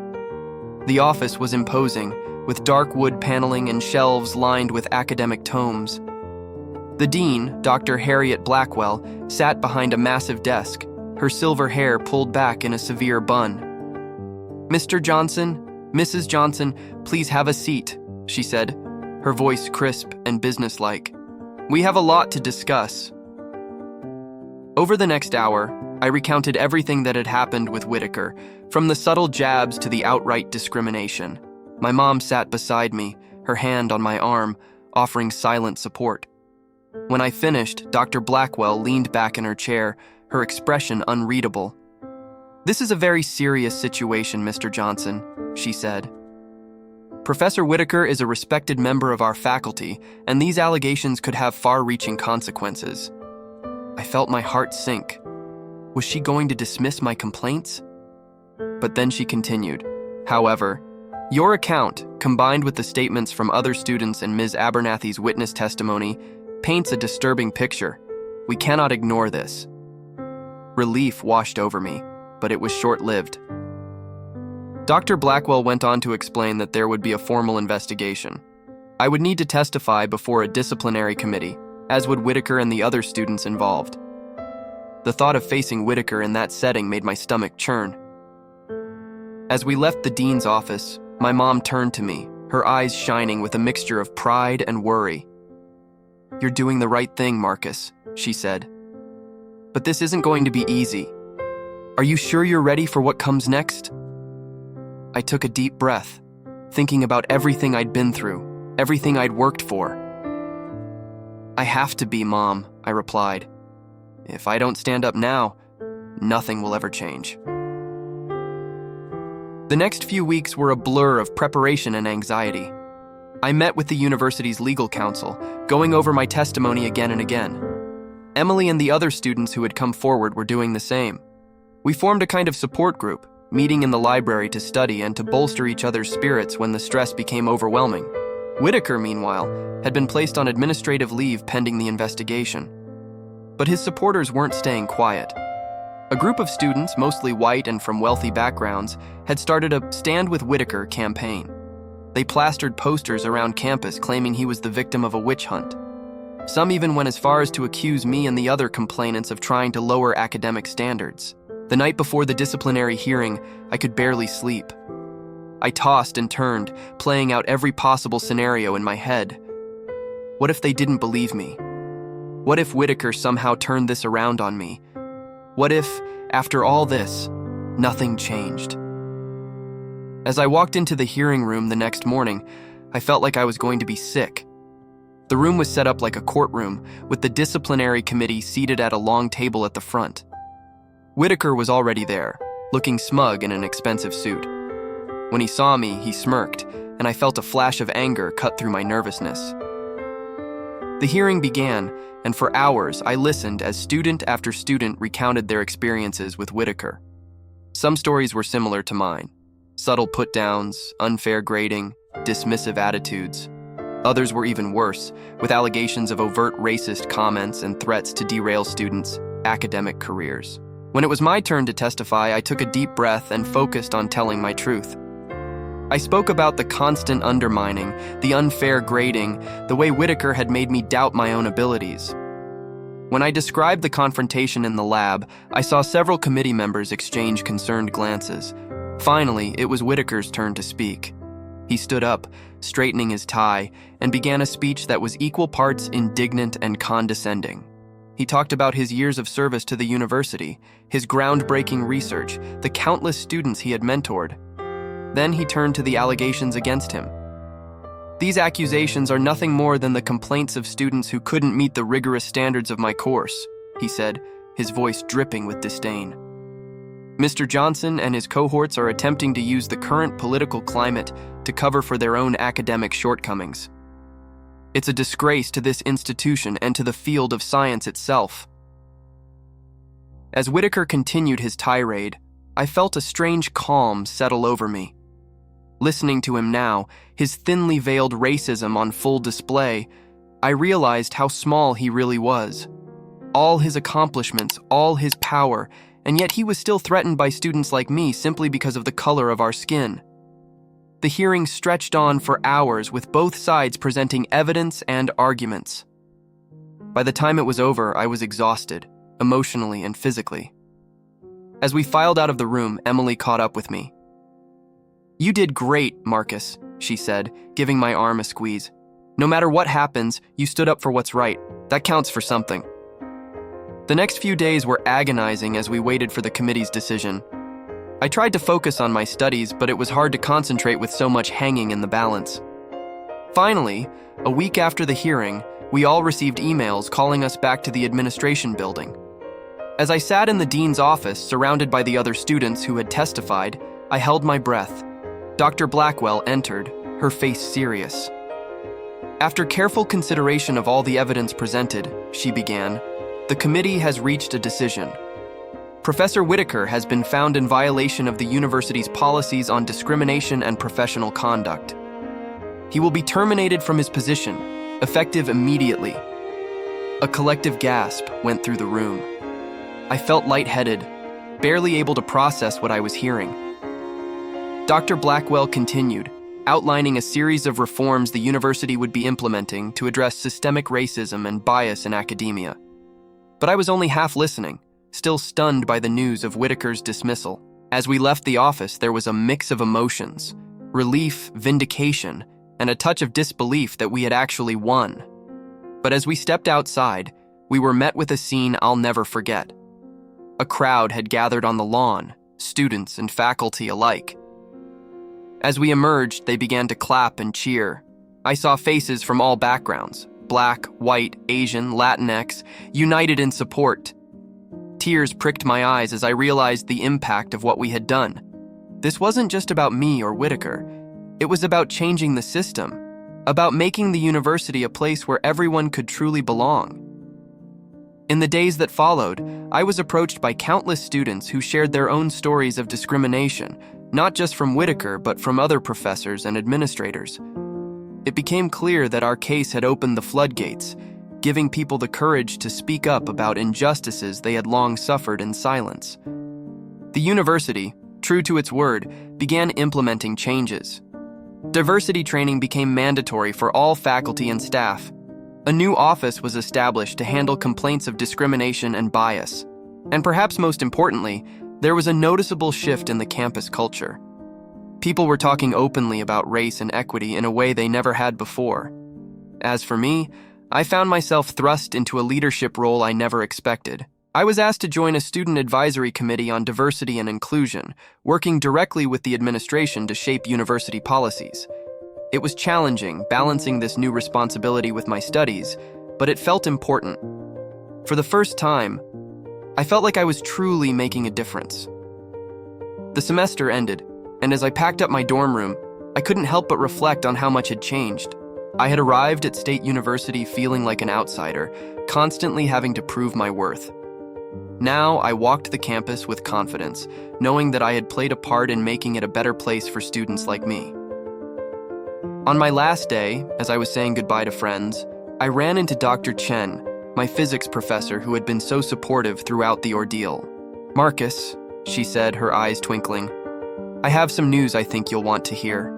The office was imposing, with dark wood paneling and shelves lined with academic tomes. The dean, Dr. Harriet Blackwell, sat behind a massive desk, her silver hair pulled back in a severe bun. "Mr. Johnson, Mrs. Johnson, please have a seat," she said, her voice crisp and businesslike. "We have a lot to discuss." Over the next hour, I recounted everything that had happened with Whitaker, from the subtle jabs to the outright discrimination. My mom sat beside me, her hand on my arm, offering silent support. When I finished, Dr. Blackwell leaned back in her chair, her expression unreadable. "This is a very serious situation, Mr. Johnson," she said. "Professor Whitaker is a respected member of our faculty, and these allegations could have far-reaching consequences." I felt my heart sink. Was she going to dismiss my complaints? But then she continued, "However, your account, combined with the statements from other students and Ms. Abernathy's witness testimony, paints a disturbing picture. We cannot ignore this." Relief washed over me, but it was short-lived. Dr. Blackwell went on to explain that there would be a formal investigation. I would need to testify before a disciplinary committee, as would Whitaker and the other students involved. The thought of facing Whitaker in that setting made my stomach churn. As we left the dean's office, my mom turned to me, her eyes shining with a mixture of pride and worry. "You're doing the right thing, Marcus," she said. "But this isn't going to be easy. Are you sure you're ready for what comes next?" I took a deep breath, thinking about everything I'd been through, everything I'd worked for. "I have to be, Mom," I replied. "If I don't stand up now, nothing will ever change." The next few weeks were a blur of preparation and anxiety. I met with the university's legal counsel, going over my testimony again and again. Emily and the other students who had come forward were doing the same. We formed a kind of support group, meeting in the library to study and to bolster each other's spirits when the stress became overwhelming. Whitaker, meanwhile, had been placed on administrative leave pending the investigation. But his supporters weren't staying quiet. A group of students, mostly white and from wealthy backgrounds, had started a Stand With Whitaker campaign. They plastered posters around campus claiming he was the victim of a witch hunt. Some even went as far as to accuse me and the other complainants of trying to lower academic standards. The night before the disciplinary hearing, I could barely sleep. I tossed and turned, playing out every possible scenario in my head. What if they didn't believe me? What if Whitaker somehow turned this around on me? What if, after all this, nothing changed. As I walked into the hearing room the next morning, I felt like I was going to be sick. The room was set up like a courtroom, with the disciplinary committee seated at a long table at the front. Whitaker was already there, looking smug in an expensive suit. When he saw me, he smirked, and I felt a flash of anger cut through my nervousness. The hearing began, and for hours I listened as student after student recounted their experiences with Whitaker. Some stories were similar to mine: subtle put-downs, unfair grading, dismissive attitudes. Others were even worse, with allegations of overt racist comments and threats to derail students' academic careers. When it was my turn to testify, I took a deep breath and focused on telling my truth. I spoke about the constant undermining, the unfair grading, the way Whitaker had made me doubt my own abilities. When I described the confrontation in the lab, I saw several committee members exchange concerned glances. Finally, it was Whitaker's turn to speak. He stood up, straightening his tie, and began a speech that was equal parts indignant and condescending. He talked about his years of service to the university, his groundbreaking research, the countless students he had mentored. Then he turned to the allegations against him. These accusations are nothing more than the complaints of students who couldn't meet the rigorous standards of my course, he said, his voice dripping with disdain. Mr. Johnson and his cohorts are attempting to use the current political climate to cover for their own academic shortcomings. It's a disgrace to this institution and to the field of science itself. As Whitaker continued his tirade, I felt a strange calm settle over me. Listening to him now, his thinly veiled racism on full display, I realized how small he really was. All his accomplishments, all his power, and yet he was still threatened by students like me simply because of the color of our skin. The hearing stretched on for hours, with both sides presenting evidence and arguments. By the time it was over, I was exhausted, emotionally and physically. As we filed out of the room, Emily caught up with me. "You did great, Marcus," she said, giving my arm a squeeze. "No matter what happens, you stood up for what's right. That counts for something." The next few days were agonizing as we waited for the committee's decision. I tried to focus on my studies, but it was hard to concentrate with so much hanging in the balance. Finally, a week after the hearing, we all received emails calling us back to the administration building. As I sat in the dean's office, surrounded by the other students who had testified, I held my breath. Dr. Blackwell entered, her face serious. "After careful consideration of all the evidence presented," she began, "the committee has reached a decision. Professor Whitaker has been found in violation of the university's policies on discrimination and professional conduct. He will be terminated from his position, effective immediately." A collective gasp went through the room. I felt lightheaded, barely able to process what I was hearing. Dr. Blackwell continued, outlining a series of reforms the university would be implementing to address systemic racism and bias in academia. But I was only half listening, still stunned by the news of Whitaker's dismissal. As we left the office, there was a mix of emotions: relief, vindication, and a touch of disbelief that we had actually won. But as we stepped outside, we were met with a scene I'll never forget. A crowd had gathered on the lawn, students and faculty alike. As we emerged, they began to clap and cheer. I saw faces from all backgrounds: Black, white, Asian, Latinx, united in support. Tears pricked my eyes as I realized the impact of what we had done. This wasn't just about me or Whitaker. It was about changing the system, about making the university a place where everyone could truly belong. In the days that followed, I was approached by countless students who shared their own stories of discrimination, not just from Whitaker, but from other professors and administrators. It became clear that our case had opened the floodgates, giving people the courage to speak up about injustices they had long suffered in silence. The university, true to its word, began implementing changes. Diversity training became mandatory for all faculty and staff. A new office was established to handle complaints of discrimination and bias. And perhaps most importantly, there was a noticeable shift in the campus culture. People were talking openly about race and equity in a way they never had before. As for me, I found myself thrust into a leadership role I never expected, I was asked to join a student advisory committee on diversity and inclusion, working directly with the administration to shape university policies. It was challenging, balancing this new responsibility with my studies, but it felt important. For the first time, I felt like I was truly making a difference. The semester ended, and as I packed up my dorm room, I couldn't help but reflect on how much had changed. I had arrived at State University feeling like an outsider, constantly having to prove my worth. Now, I walked the campus with confidence, knowing that I had played a part in making it a better place for students like me. On my last day, as I was saying goodbye to friends, I ran into Dr. Chen, my physics professor who had been so supportive throughout the ordeal. "Marcus," she said, her eyes twinkling, "I have some news I think you'll want to hear."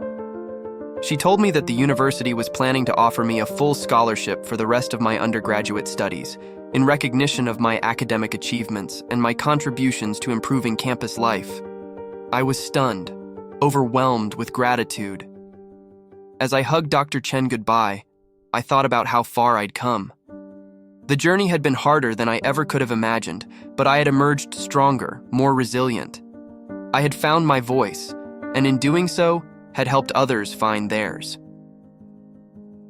She told me that the university was planning to offer me a full scholarship for the rest of my undergraduate studies, in recognition of my academic achievements and my contributions to improving campus life. I was stunned, overwhelmed with gratitude. As I hugged Dr. Chen goodbye, I thought about how far I'd come. The journey had been harder than I ever could have imagined, but I had emerged stronger, more resilient. I had found my voice, and in doing so, had helped others find theirs.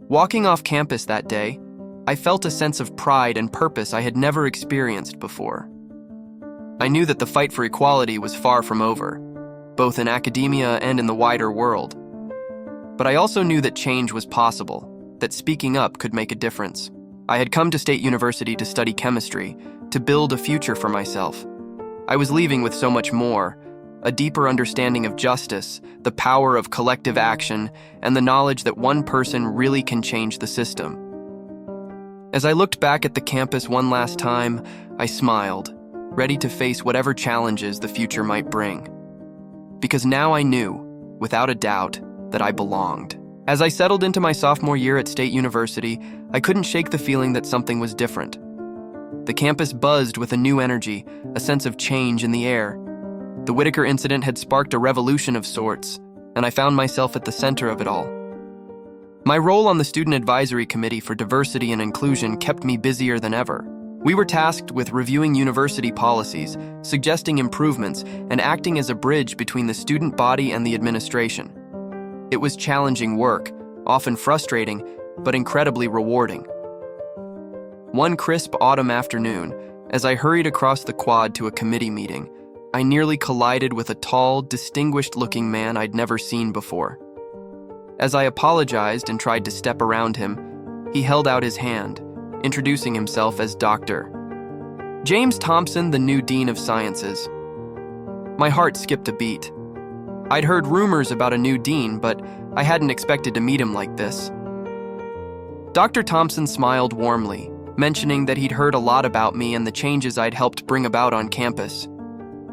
Walking off campus that day, I felt a sense of pride and purpose I had never experienced before. I knew that the fight for equality was far from over, both in academia and in the wider world. But I also knew that change was possible, that speaking up could make a difference. I had come to State University to study chemistry, to build a future for myself. I was leaving with so much more, a deeper understanding of justice, the power of collective action, and the knowledge that one person really can change the system. As I looked back at the campus one last time, I smiled, ready to face whatever challenges the future might bring. Because now I knew, without a doubt, that I belonged. As I settled into my sophomore year at State University, I couldn't shake the feeling that something was different. The campus buzzed with a new energy, a sense of change in the air. The Whitaker incident had sparked a revolution of sorts, and I found myself at the center of it all. My role on the Student Advisory Committee for Diversity and Inclusion kept me busier than ever. We were tasked with reviewing university policies, suggesting improvements, and acting as a bridge between the student body and the administration. It was challenging work, often frustrating, but incredibly rewarding. One crisp autumn afternoon, as I hurried across the quad to a committee meeting, I nearly collided with a tall, distinguished-looking man I'd never seen before. As I apologized and tried to step around him, he held out his hand, introducing himself as Dr. James Thompson, the new Dean of Sciences. My heart skipped a beat. I'd heard rumors about a new dean, but I hadn't expected to meet him like this. Dr. Thompson smiled warmly, mentioning that he'd heard a lot about me and the changes I'd helped bring about on campus.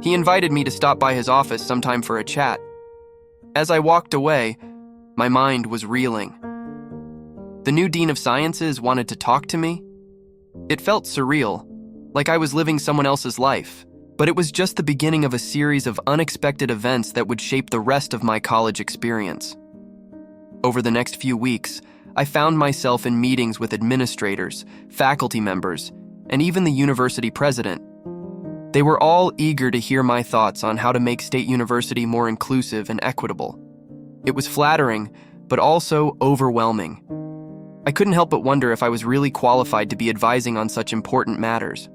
He invited me to stop by his office sometime for a chat. As I walked away, my mind was reeling. The new Dean of Sciences wanted to talk to me? It felt surreal, like I was living someone else's life, but it was just the beginning of a series of unexpected events that would shape the rest of my college experience. Over the next few weeks, I found myself in meetings with administrators, faculty members, and even the university president. They were all eager to hear my thoughts on how to make State University more inclusive and equitable. It was flattering, but also overwhelming. I couldn't help but wonder if I was really qualified to be advising on such important matters.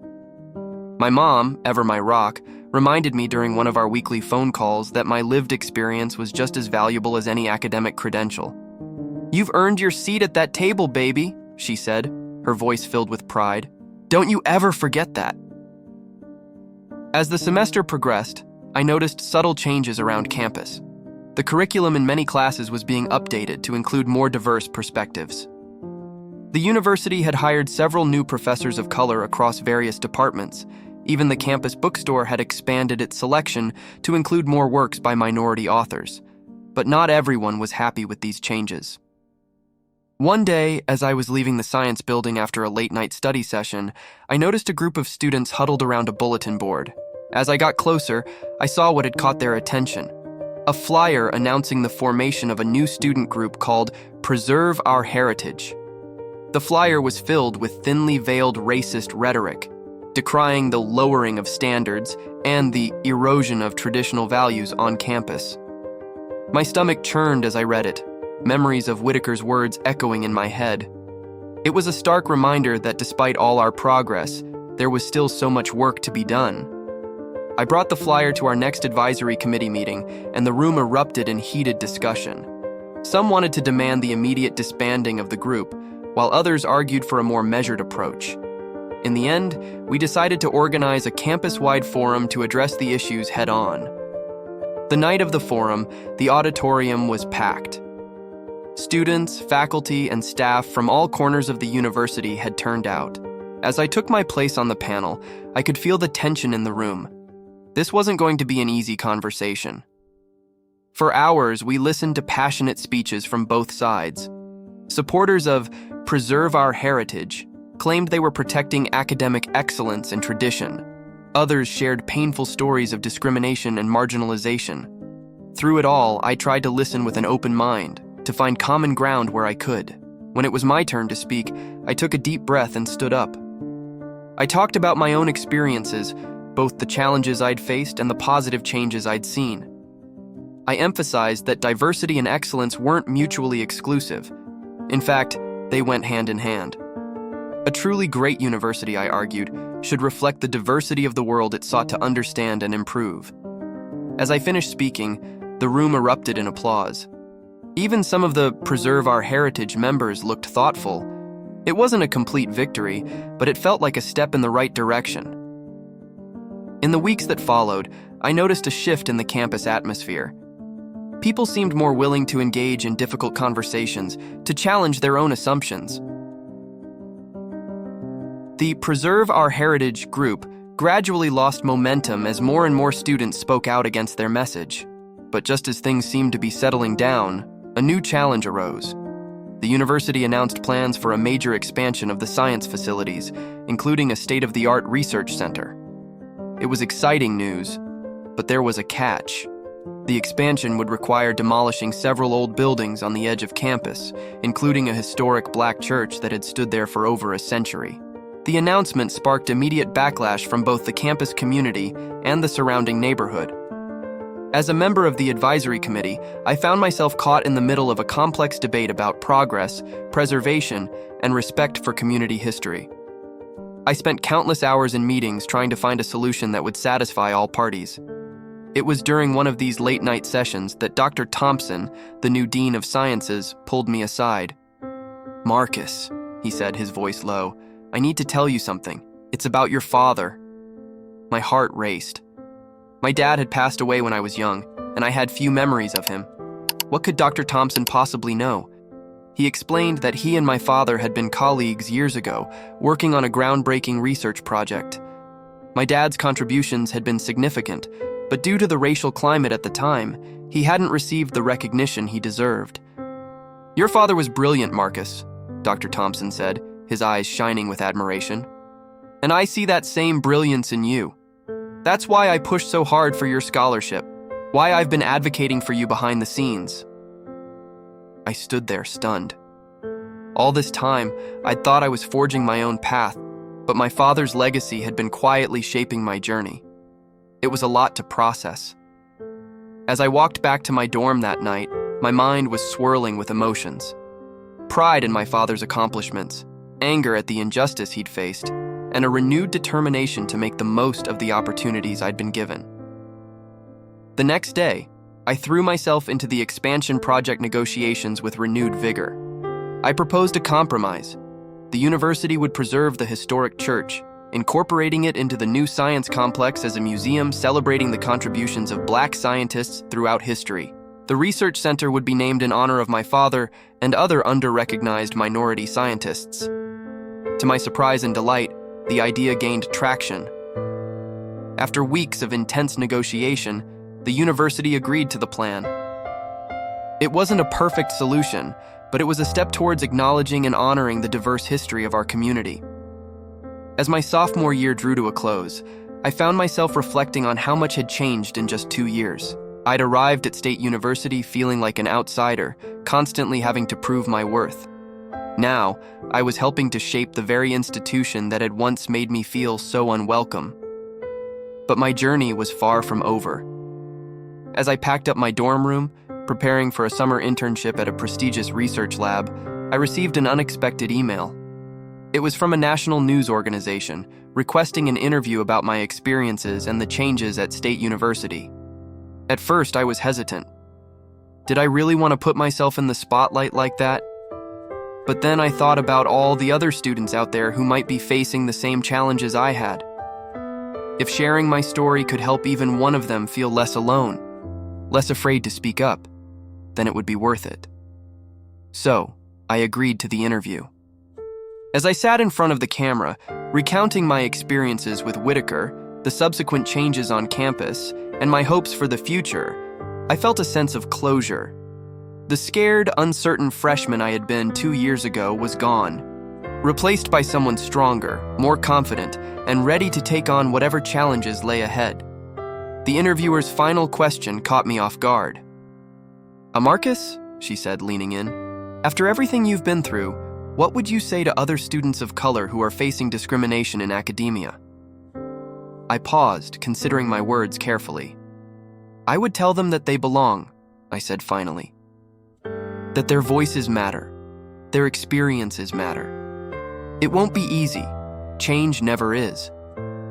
My mom, ever my rock, reminded me during one of our weekly phone calls that my lived experience was just as valuable as any academic credential. "You've earned your seat at that table, baby," she said, her voice filled with pride. "Don't you ever forget that." As the semester progressed, I noticed subtle changes around campus. The curriculum in many classes was being updated to include more diverse perspectives. The university had hired several new professors of color across various departments. Even the campus bookstore had expanded its selection to include more works by minority authors. But not everyone was happy with these changes. One day, as I was leaving the science building after a late-night study session, I noticed a group of students huddled around a bulletin board. As I got closer, I saw what had caught their attention: a flyer announcing the formation of a new student group called Preserve Our Heritage. The flyer was filled with thinly veiled racist rhetoric, decrying the lowering of standards and the erosion of traditional values on campus. My stomach churned as I read it, memories of Whitaker's words echoing in my head. It was a stark reminder that despite all our progress, there was still so much work to be done. I brought the flyer to our next advisory committee meeting, and the room erupted in heated discussion. Some wanted to demand the immediate disbanding of the group, while others argued for a more measured approach. In the end, we decided to organize a campus-wide forum to address the issues head-on. The night of the forum, the auditorium was packed. Students, faculty, and staff from all corners of the university had turned out. As I took my place on the panel, I could feel the tension in the room. This wasn't going to be an easy conversation. For hours, we listened to passionate speeches from both sides. Supporters of Preserve Our Heritage claimed they were protecting academic excellence and tradition. Others shared painful stories of discrimination and marginalization. Through it all, I tried to listen with an open mind, to find common ground where I could. When it was my turn to speak, I took a deep breath and stood up. I talked about my own experiences, both the challenges I'd faced and the positive changes I'd seen. I emphasized that diversity and excellence weren't mutually exclusive. In fact, they went hand in hand. A truly great university, I argued, should reflect the diversity of the world it sought to understand and improve. As I finished speaking, the room erupted in applause. Even some of the Preserve Our Heritage members looked thoughtful. It wasn't a complete victory, but it felt like a step in the right direction. In the weeks that followed, I noticed a shift in the campus atmosphere. People seemed more willing to engage in difficult conversations, to challenge their own assumptions. The Preserve Our Heritage group gradually lost momentum as more and more students spoke out against their message. But just as things seemed to be settling down, a new challenge arose. The university announced plans for a major expansion of the science facilities, including a state-of-the-art research center. It was exciting news, but there was a catch. The expansion would require demolishing several old buildings on the edge of campus, including a historic black church that had stood there for over a century. The announcement sparked immediate backlash from both the campus community and the surrounding neighborhood. As a member of the advisory committee, I found myself caught in the middle of a complex debate about progress, preservation, and respect for community history. I spent countless hours in meetings trying to find a solution that would satisfy all parties. It was during one of these late-night sessions that Dr. Thompson, the new Dean of Sciences, pulled me aside. "Marcus," he said, his voice low, "I need to tell you something. It's about your father." My heart raced. My dad had passed away when I was young, and I had few memories of him. What could Dr. Thompson possibly know? He explained that he and my father had been colleagues years ago, working on a groundbreaking research project. My dad's contributions had been significant, but due to the racial climate at the time, he hadn't received the recognition he deserved. "Your father was brilliant, Marcus," Dr. Thompson said, his eyes shining with admiration. "And I see that same brilliance in you. That's why I pushed so hard for your scholarship, why I've been advocating for you behind the scenes." I stood there stunned. All this time, I'd thought I was forging my own path, but my father's legacy had been quietly shaping my journey. It was a lot to process. As I walked back to my dorm that night, my mind was swirling with emotions. Pride in my father's accomplishments, anger at the injustice he'd faced, and a renewed determination to make the most of the opportunities I'd been given. The next day, I threw myself into the expansion project negotiations with renewed vigor. I proposed a compromise. The university would preserve the historic church, incorporating it into the new science complex as a museum celebrating the contributions of Black scientists throughout history. The research center would be named in honor of my father and other under-recognized minority scientists. To my surprise and delight, the idea gained traction. After weeks of intense negotiation, the university agreed to the plan. It wasn't a perfect solution, but it was a step towards acknowledging and honoring the diverse history of our community. As my sophomore year drew to a close, I found myself reflecting on how much had changed in just 2 years. I'd arrived at State University feeling like an outsider, constantly having to prove my worth. Now, I was helping to shape the very institution that had once made me feel so unwelcome. But my journey was far from over. As I packed up my dorm room, preparing for a summer internship at a prestigious research lab, I received an unexpected email. It was from a national news organization requesting an interview about my experiences and the changes at State University. At first, I was hesitant. Did I really want to put myself in the spotlight like that? But then I thought about all the other students out there who might be facing the same challenges I had. If sharing my story could help even one of them feel less alone, less afraid to speak up, then it would be worth it. So, I agreed to the interview. As I sat in front of the camera, recounting my experiences with Whitaker, the subsequent changes on campus, and my hopes for the future, I felt a sense of closure. The scared, uncertain freshman I had been 2 years ago was gone, replaced by someone stronger, more confident, and ready to take on whatever challenges lay ahead. The interviewer's final question caught me off guard. "Marcus," she said, leaning in, "after everything you've been through, what would you say to other students of color who are facing discrimination in academia?" I paused, considering my words carefully. "I would tell them that they belong," I said finally. "That their voices matter. Their experiences matter. It won't be easy. Change never is.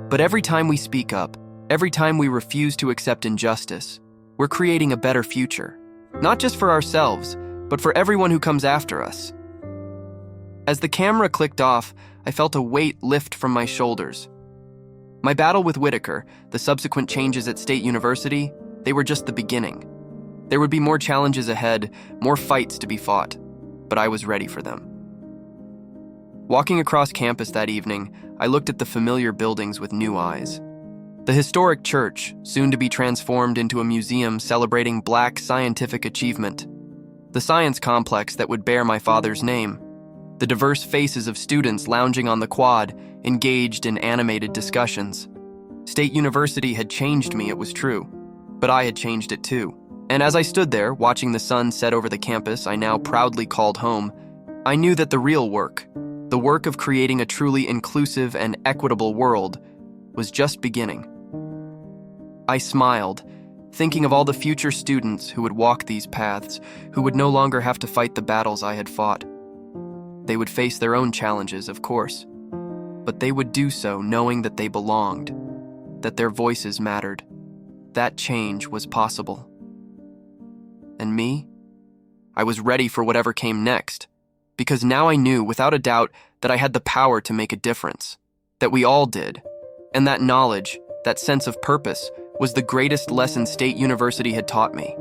But every time we speak up, every time we refuse to accept injustice, we're creating a better future. Not just for ourselves, but for everyone who comes after us." As the camera clicked off, I felt a weight lift from my shoulders. My battle with Whitaker, the subsequent changes at State University, they were just the beginning. There would be more challenges ahead, more fights to be fought, but I was ready for them. Walking across campus that evening, I looked at the familiar buildings with new eyes. The historic church, soon to be transformed into a museum celebrating Black scientific achievement. The science complex that would bear my father's name. The diverse faces of students lounging on the quad, engaged in animated discussions. State University had changed me, it was true, but I had changed it too. And as I stood there, watching the sun set over the campus I now proudly called home, I knew that the real work, the work of creating a truly inclusive and equitable world, was just beginning. I smiled, thinking of all the future students who would walk these paths, who would no longer have to fight the battles I had fought. They would face their own challenges, of course, but they would do so knowing that they belonged, that their voices mattered. That change was possible. And me? I was ready for whatever came next, because now I knew without a doubt that I had the power to make a difference, that we all did, and that knowledge, that sense of purpose, was the greatest lesson State University had taught me.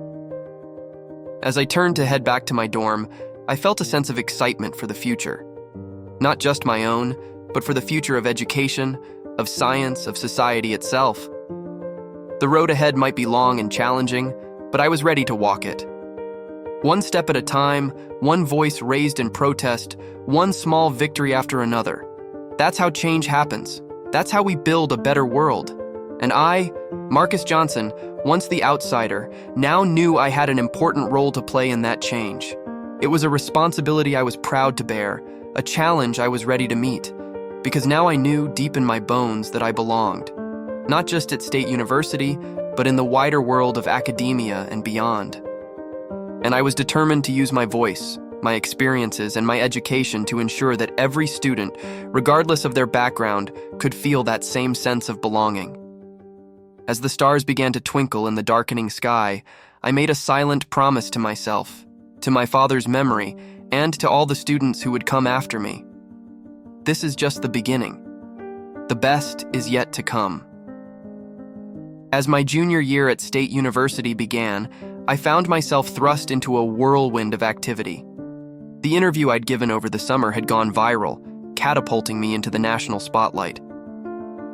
As I turned to head back to my dorm, I felt a sense of excitement for the future. Not just my own, but for the future of education, of science, of society itself. The road ahead might be long and challenging, but I was ready to walk it. One step at a time, one voice raised in protest, one small victory after another. That's how change happens. That's how we build a better world. And I, Marcus Johnson, once the outsider, now knew I had an important role to play in that change. It was a responsibility I was proud to bear, a challenge I was ready to meet, because now I knew deep in my bones that I belonged, not just at State University, but in the wider world of academia and beyond. And I was determined to use my voice, my experiences, and my education to ensure that every student, regardless of their background, could feel that same sense of belonging. As the stars began to twinkle in the darkening sky, I made a silent promise to myself, to my father's memory, and to all the students who would come after me. This is just the beginning. The best is yet to come. As my junior year at State University began, I found myself thrust into a whirlwind of activity. The interview I'd given over the summer had gone viral, catapulting me into the national spotlight.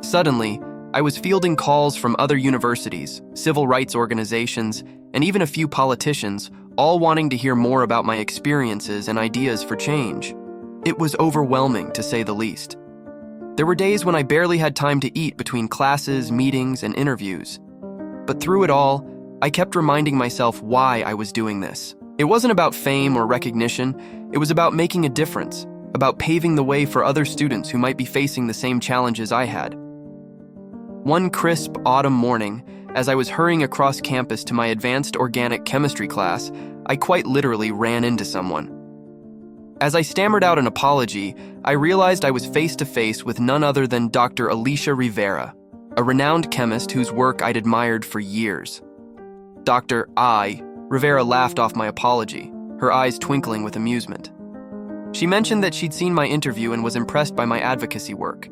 Suddenly, I was fielding calls from other universities, civil rights organizations, and even a few politicians, all wanting to hear more about my experiences and ideas for change. It was overwhelming, to say the least. There were days when I barely had time to eat between classes, meetings, and interviews. But through it all, I kept reminding myself why I was doing this. It wasn't about fame or recognition. It was about making a difference, about paving the way for other students who might be facing the same challenges I had. One crisp autumn morning, as I was hurrying across campus to my advanced organic chemistry class, I quite literally ran into someone. As I stammered out an apology, I realized I was face to face with none other than Dr. Alicia Rivera, a renowned chemist whose work I'd admired for years. Dr. Rivera laughed off my apology, her eyes twinkling with amusement. She mentioned that she'd seen my interview and was impressed by my advocacy work.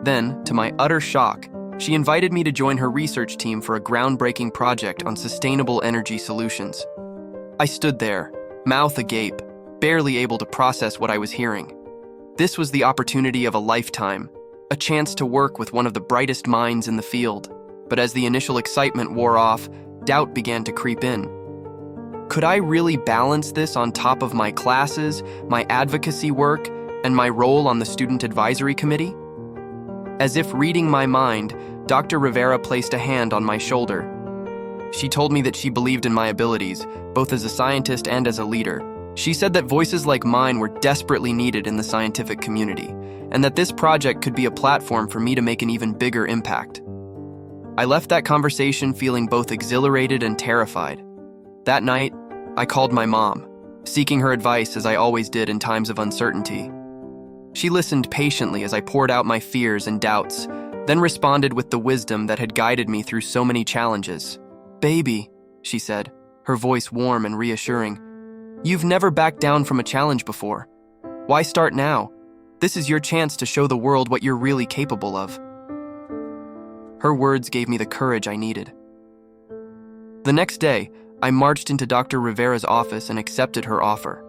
Then, to my utter shock, she invited me to join her research team for a groundbreaking project on sustainable energy solutions. I stood there, mouth agape, barely able to process what I was hearing. This was the opportunity of a lifetime, a chance to work with one of the brightest minds in the field. But as the initial excitement wore off, doubt began to creep in. Could I really balance this on top of my classes, my advocacy work, and my role on the student advisory committee? As if reading my mind, Dr. Rivera placed a hand on my shoulder. She told me that she believed in my abilities, both as a scientist and as a leader. She said that voices like mine were desperately needed in the scientific community, and that this project could be a platform for me to make an even bigger impact. I left that conversation feeling both exhilarated and terrified. That night, I called my mom, seeking her advice as I always did in times of uncertainty. She listened patiently as I poured out my fears and doubts, then responded with the wisdom that had guided me through so many challenges. "Baby," she said, her voice warm and reassuring, "you've never backed down from a challenge before. Why start now? This is your chance to show the world what you're really capable of." Her words gave me the courage I needed. The next day, I marched into Dr. Rivera's office and accepted her offer.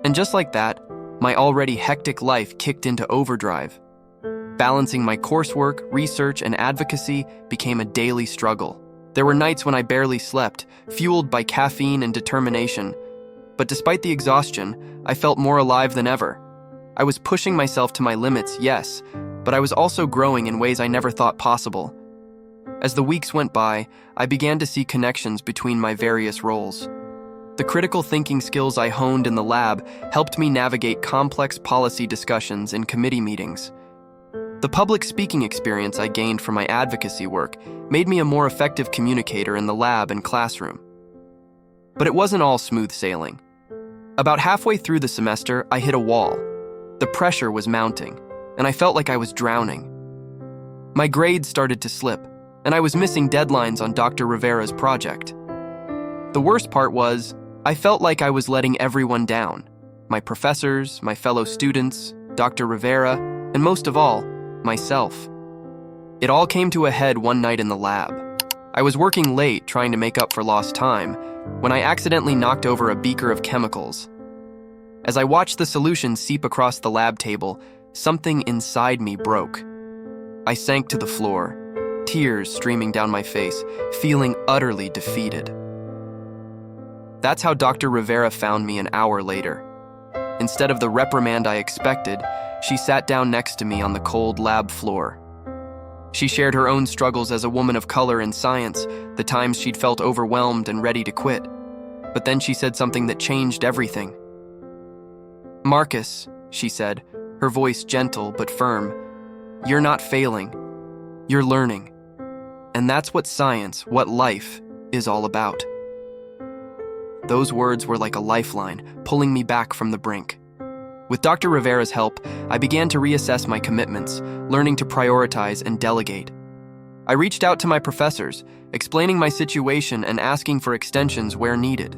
And just like that, my already hectic life kicked into overdrive. Balancing my coursework, research, and advocacy became a daily struggle. There were nights when I barely slept, fueled by caffeine and determination. But despite the exhaustion, I felt more alive than ever. I was pushing myself to my limits, yes, but I was also growing in ways I never thought possible. As the weeks went by, I began to see connections between my various roles. The critical thinking skills I honed in the lab helped me navigate complex policy discussions in committee meetings. The public speaking experience I gained from my advocacy work made me a more effective communicator in the lab and classroom. But it wasn't all smooth sailing. About halfway through the semester, I hit a wall. The pressure was mounting, and I felt like I was drowning. My grades started to slip, and I was missing deadlines on Dr. Rivera's project. The worst part was, I felt like I was letting everyone down. My professors, my fellow students, Dr. Rivera, and most of all, myself. It all came to a head one night in the lab. I was working late trying to make up for lost time when I accidentally knocked over a beaker of chemicals. As I watched the solution seep across the lab table, something inside me broke. I sank to the floor, tears streaming down my face, feeling utterly defeated. That's how Dr. Rivera found me an hour later. Instead of the reprimand I expected, she sat down next to me on the cold lab floor. She shared her own struggles as a woman of color in science, the times she'd felt overwhelmed and ready to quit. But then she said something that changed everything. "Marcus," she said, her voice gentle but firm, "you're not failing. You're learning. And that's what science, what life, is all about." Those words were like a lifeline, pulling me back from the brink. With Dr. Rivera's help, I began to reassess my commitments, learning to prioritize and delegate. I reached out to my professors, explaining my situation and asking for extensions where needed.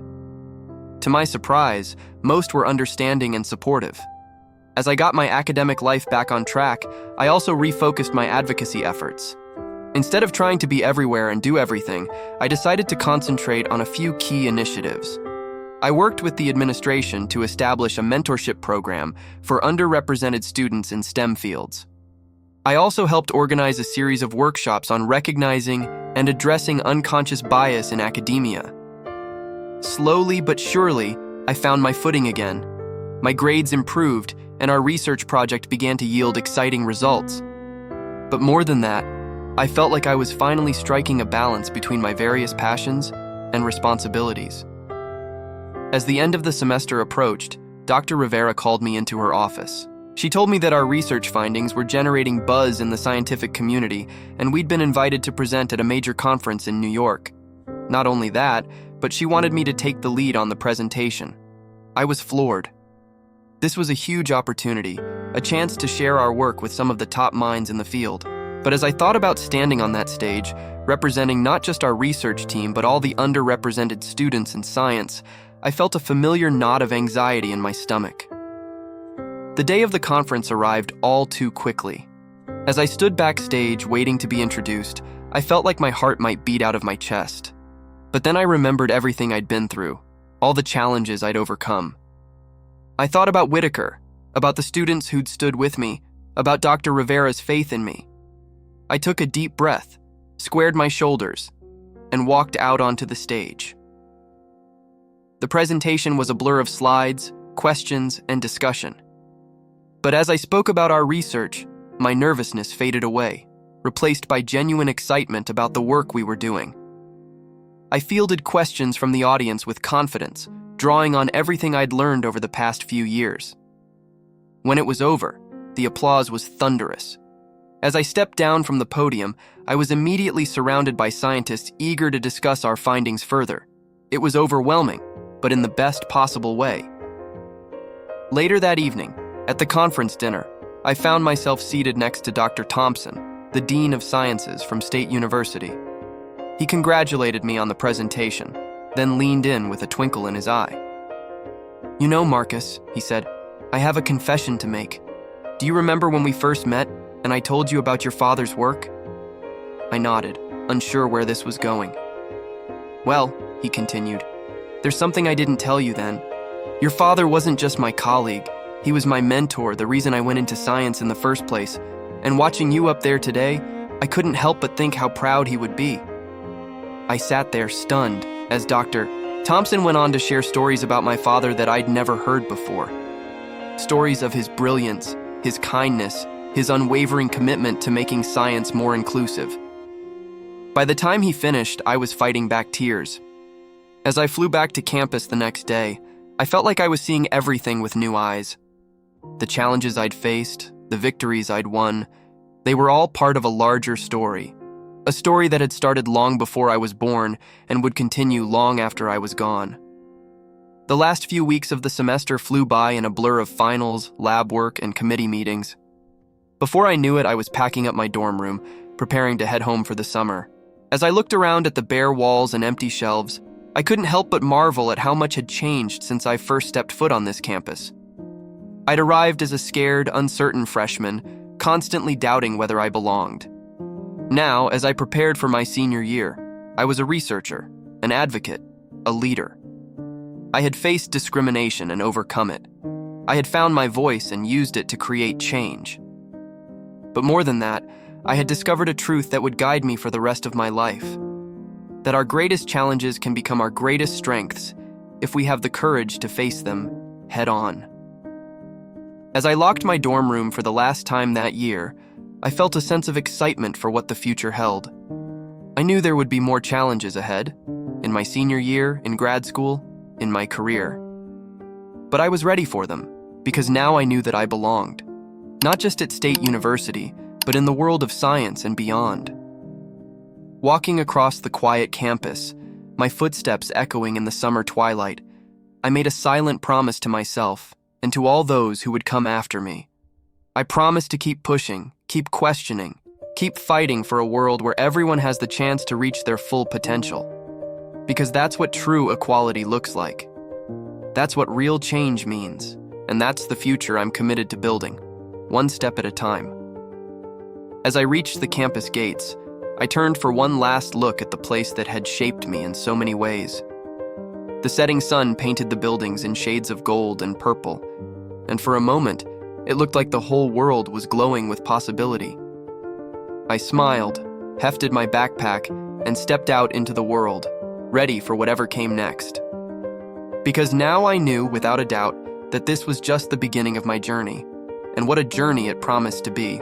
To my surprise, most were understanding and supportive. As I got my academic life back on track, I also refocused my advocacy efforts. Instead of trying to be everywhere and do everything, I decided to concentrate on a few key initiatives. I worked with the administration to establish a mentorship program for underrepresented students in STEM fields. I also helped organize a series of workshops on recognizing and addressing unconscious bias in academia. Slowly but surely, I found my footing again. My grades improved, and our research project began to yield exciting results. But more than that, I felt like I was finally striking a balance between my various passions and responsibilities. As the end of the semester approached, Dr. Rivera called me into her office. She told me that our research findings were generating buzz in the scientific community, and we'd been invited to present at a major conference in New York. Not only that, but she wanted me to take the lead on the presentation. I was floored. This was a huge opportunity, a chance to share our work with some of the top minds in the field. But as I thought about standing on that stage, representing not just our research team but all the underrepresented students in science, I felt a familiar knot of anxiety in my stomach. The day of the conference arrived all too quickly. As I stood backstage waiting to be introduced, I felt like my heart might beat out of my chest. But then I remembered everything I'd been through, all the challenges I'd overcome. I thought about Whitaker, about the students who'd stood with me, about Dr. Rivera's faith in me. I took a deep breath, squared my shoulders, and walked out onto the stage. The presentation was a blur of slides, questions, and discussion. But as I spoke about our research, my nervousness faded away, replaced by genuine excitement about the work we were doing. I fielded questions from the audience with confidence, drawing on everything I'd learned over the past few years. When it was over, the applause was thunderous. As I stepped down from the podium, I was immediately surrounded by scientists eager to discuss our findings further. It was overwhelming, but in the best possible way. Later that evening, at the conference dinner, I found myself seated next to Dr. Thompson, the Dean of Sciences from State University. He congratulated me on the presentation, then leaned in with a twinkle in his eye. "You know, Marcus," he said, "I have a confession to make. Do you remember when we first met and I told you about your father's work?" I nodded, unsure where this was going. "Well," he continued, "there's something I didn't tell you then. Your father wasn't just my colleague. He was my mentor, the reason I went into science in the first place. And watching you up there today, I couldn't help but think how proud he would be." I sat there stunned as Dr. Thompson went on to share stories about my father that I'd never heard before. Stories of his brilliance, his kindness, his unwavering commitment to making science more inclusive. By the time he finished, I was fighting back tears. As I flew back to campus the next day, I felt like I was seeing everything with new eyes. The challenges I'd faced, the victories I'd won, they were all part of a larger story. A story that had started long before I was born and would continue long after I was gone. The last few weeks of the semester flew by in a blur of finals, lab work, and committee meetings. Before I knew it, I was packing up my dorm room, preparing to head home for the summer. As I looked around at the bare walls and empty shelves, I couldn't help but marvel at how much had changed since I first stepped foot on this campus. I'd arrived as a scared, uncertain freshman, constantly doubting whether I belonged. Now, as I prepared for my senior year, I was a researcher, an advocate, a leader. I had faced discrimination and overcome it. I had found my voice and used it to create change. But more than that, I had discovered a truth that would guide me for the rest of my life. That our greatest challenges can become our greatest strengths if we have the courage to face them head on. As I locked my dorm room for the last time that year, I felt a sense of excitement for what the future held. I knew there would be more challenges ahead, in my senior year, in grad school, in my career. But I was ready for them, because now I knew that I belonged, not just at State University, but in the world of science and beyond. Walking across the quiet campus, my footsteps echoing in the summer twilight, I made a silent promise to myself and to all those who would come after me. I promised to keep pushing, keep questioning, keep fighting for a world where everyone has the chance to reach their full potential. Because that's what true equality looks like. That's what real change means, and that's the future I'm committed to building, one step at a time. As I reached the campus gates, I turned for one last look at the place that had shaped me in so many ways. The setting sun painted the buildings in shades of gold and purple, and for a moment, it looked like the whole world was glowing with possibility. I smiled, hefted my backpack, and stepped out into the world, ready for whatever came next. Because now I knew, without a doubt, that this was just the beginning of my journey, and what a journey it promised to be.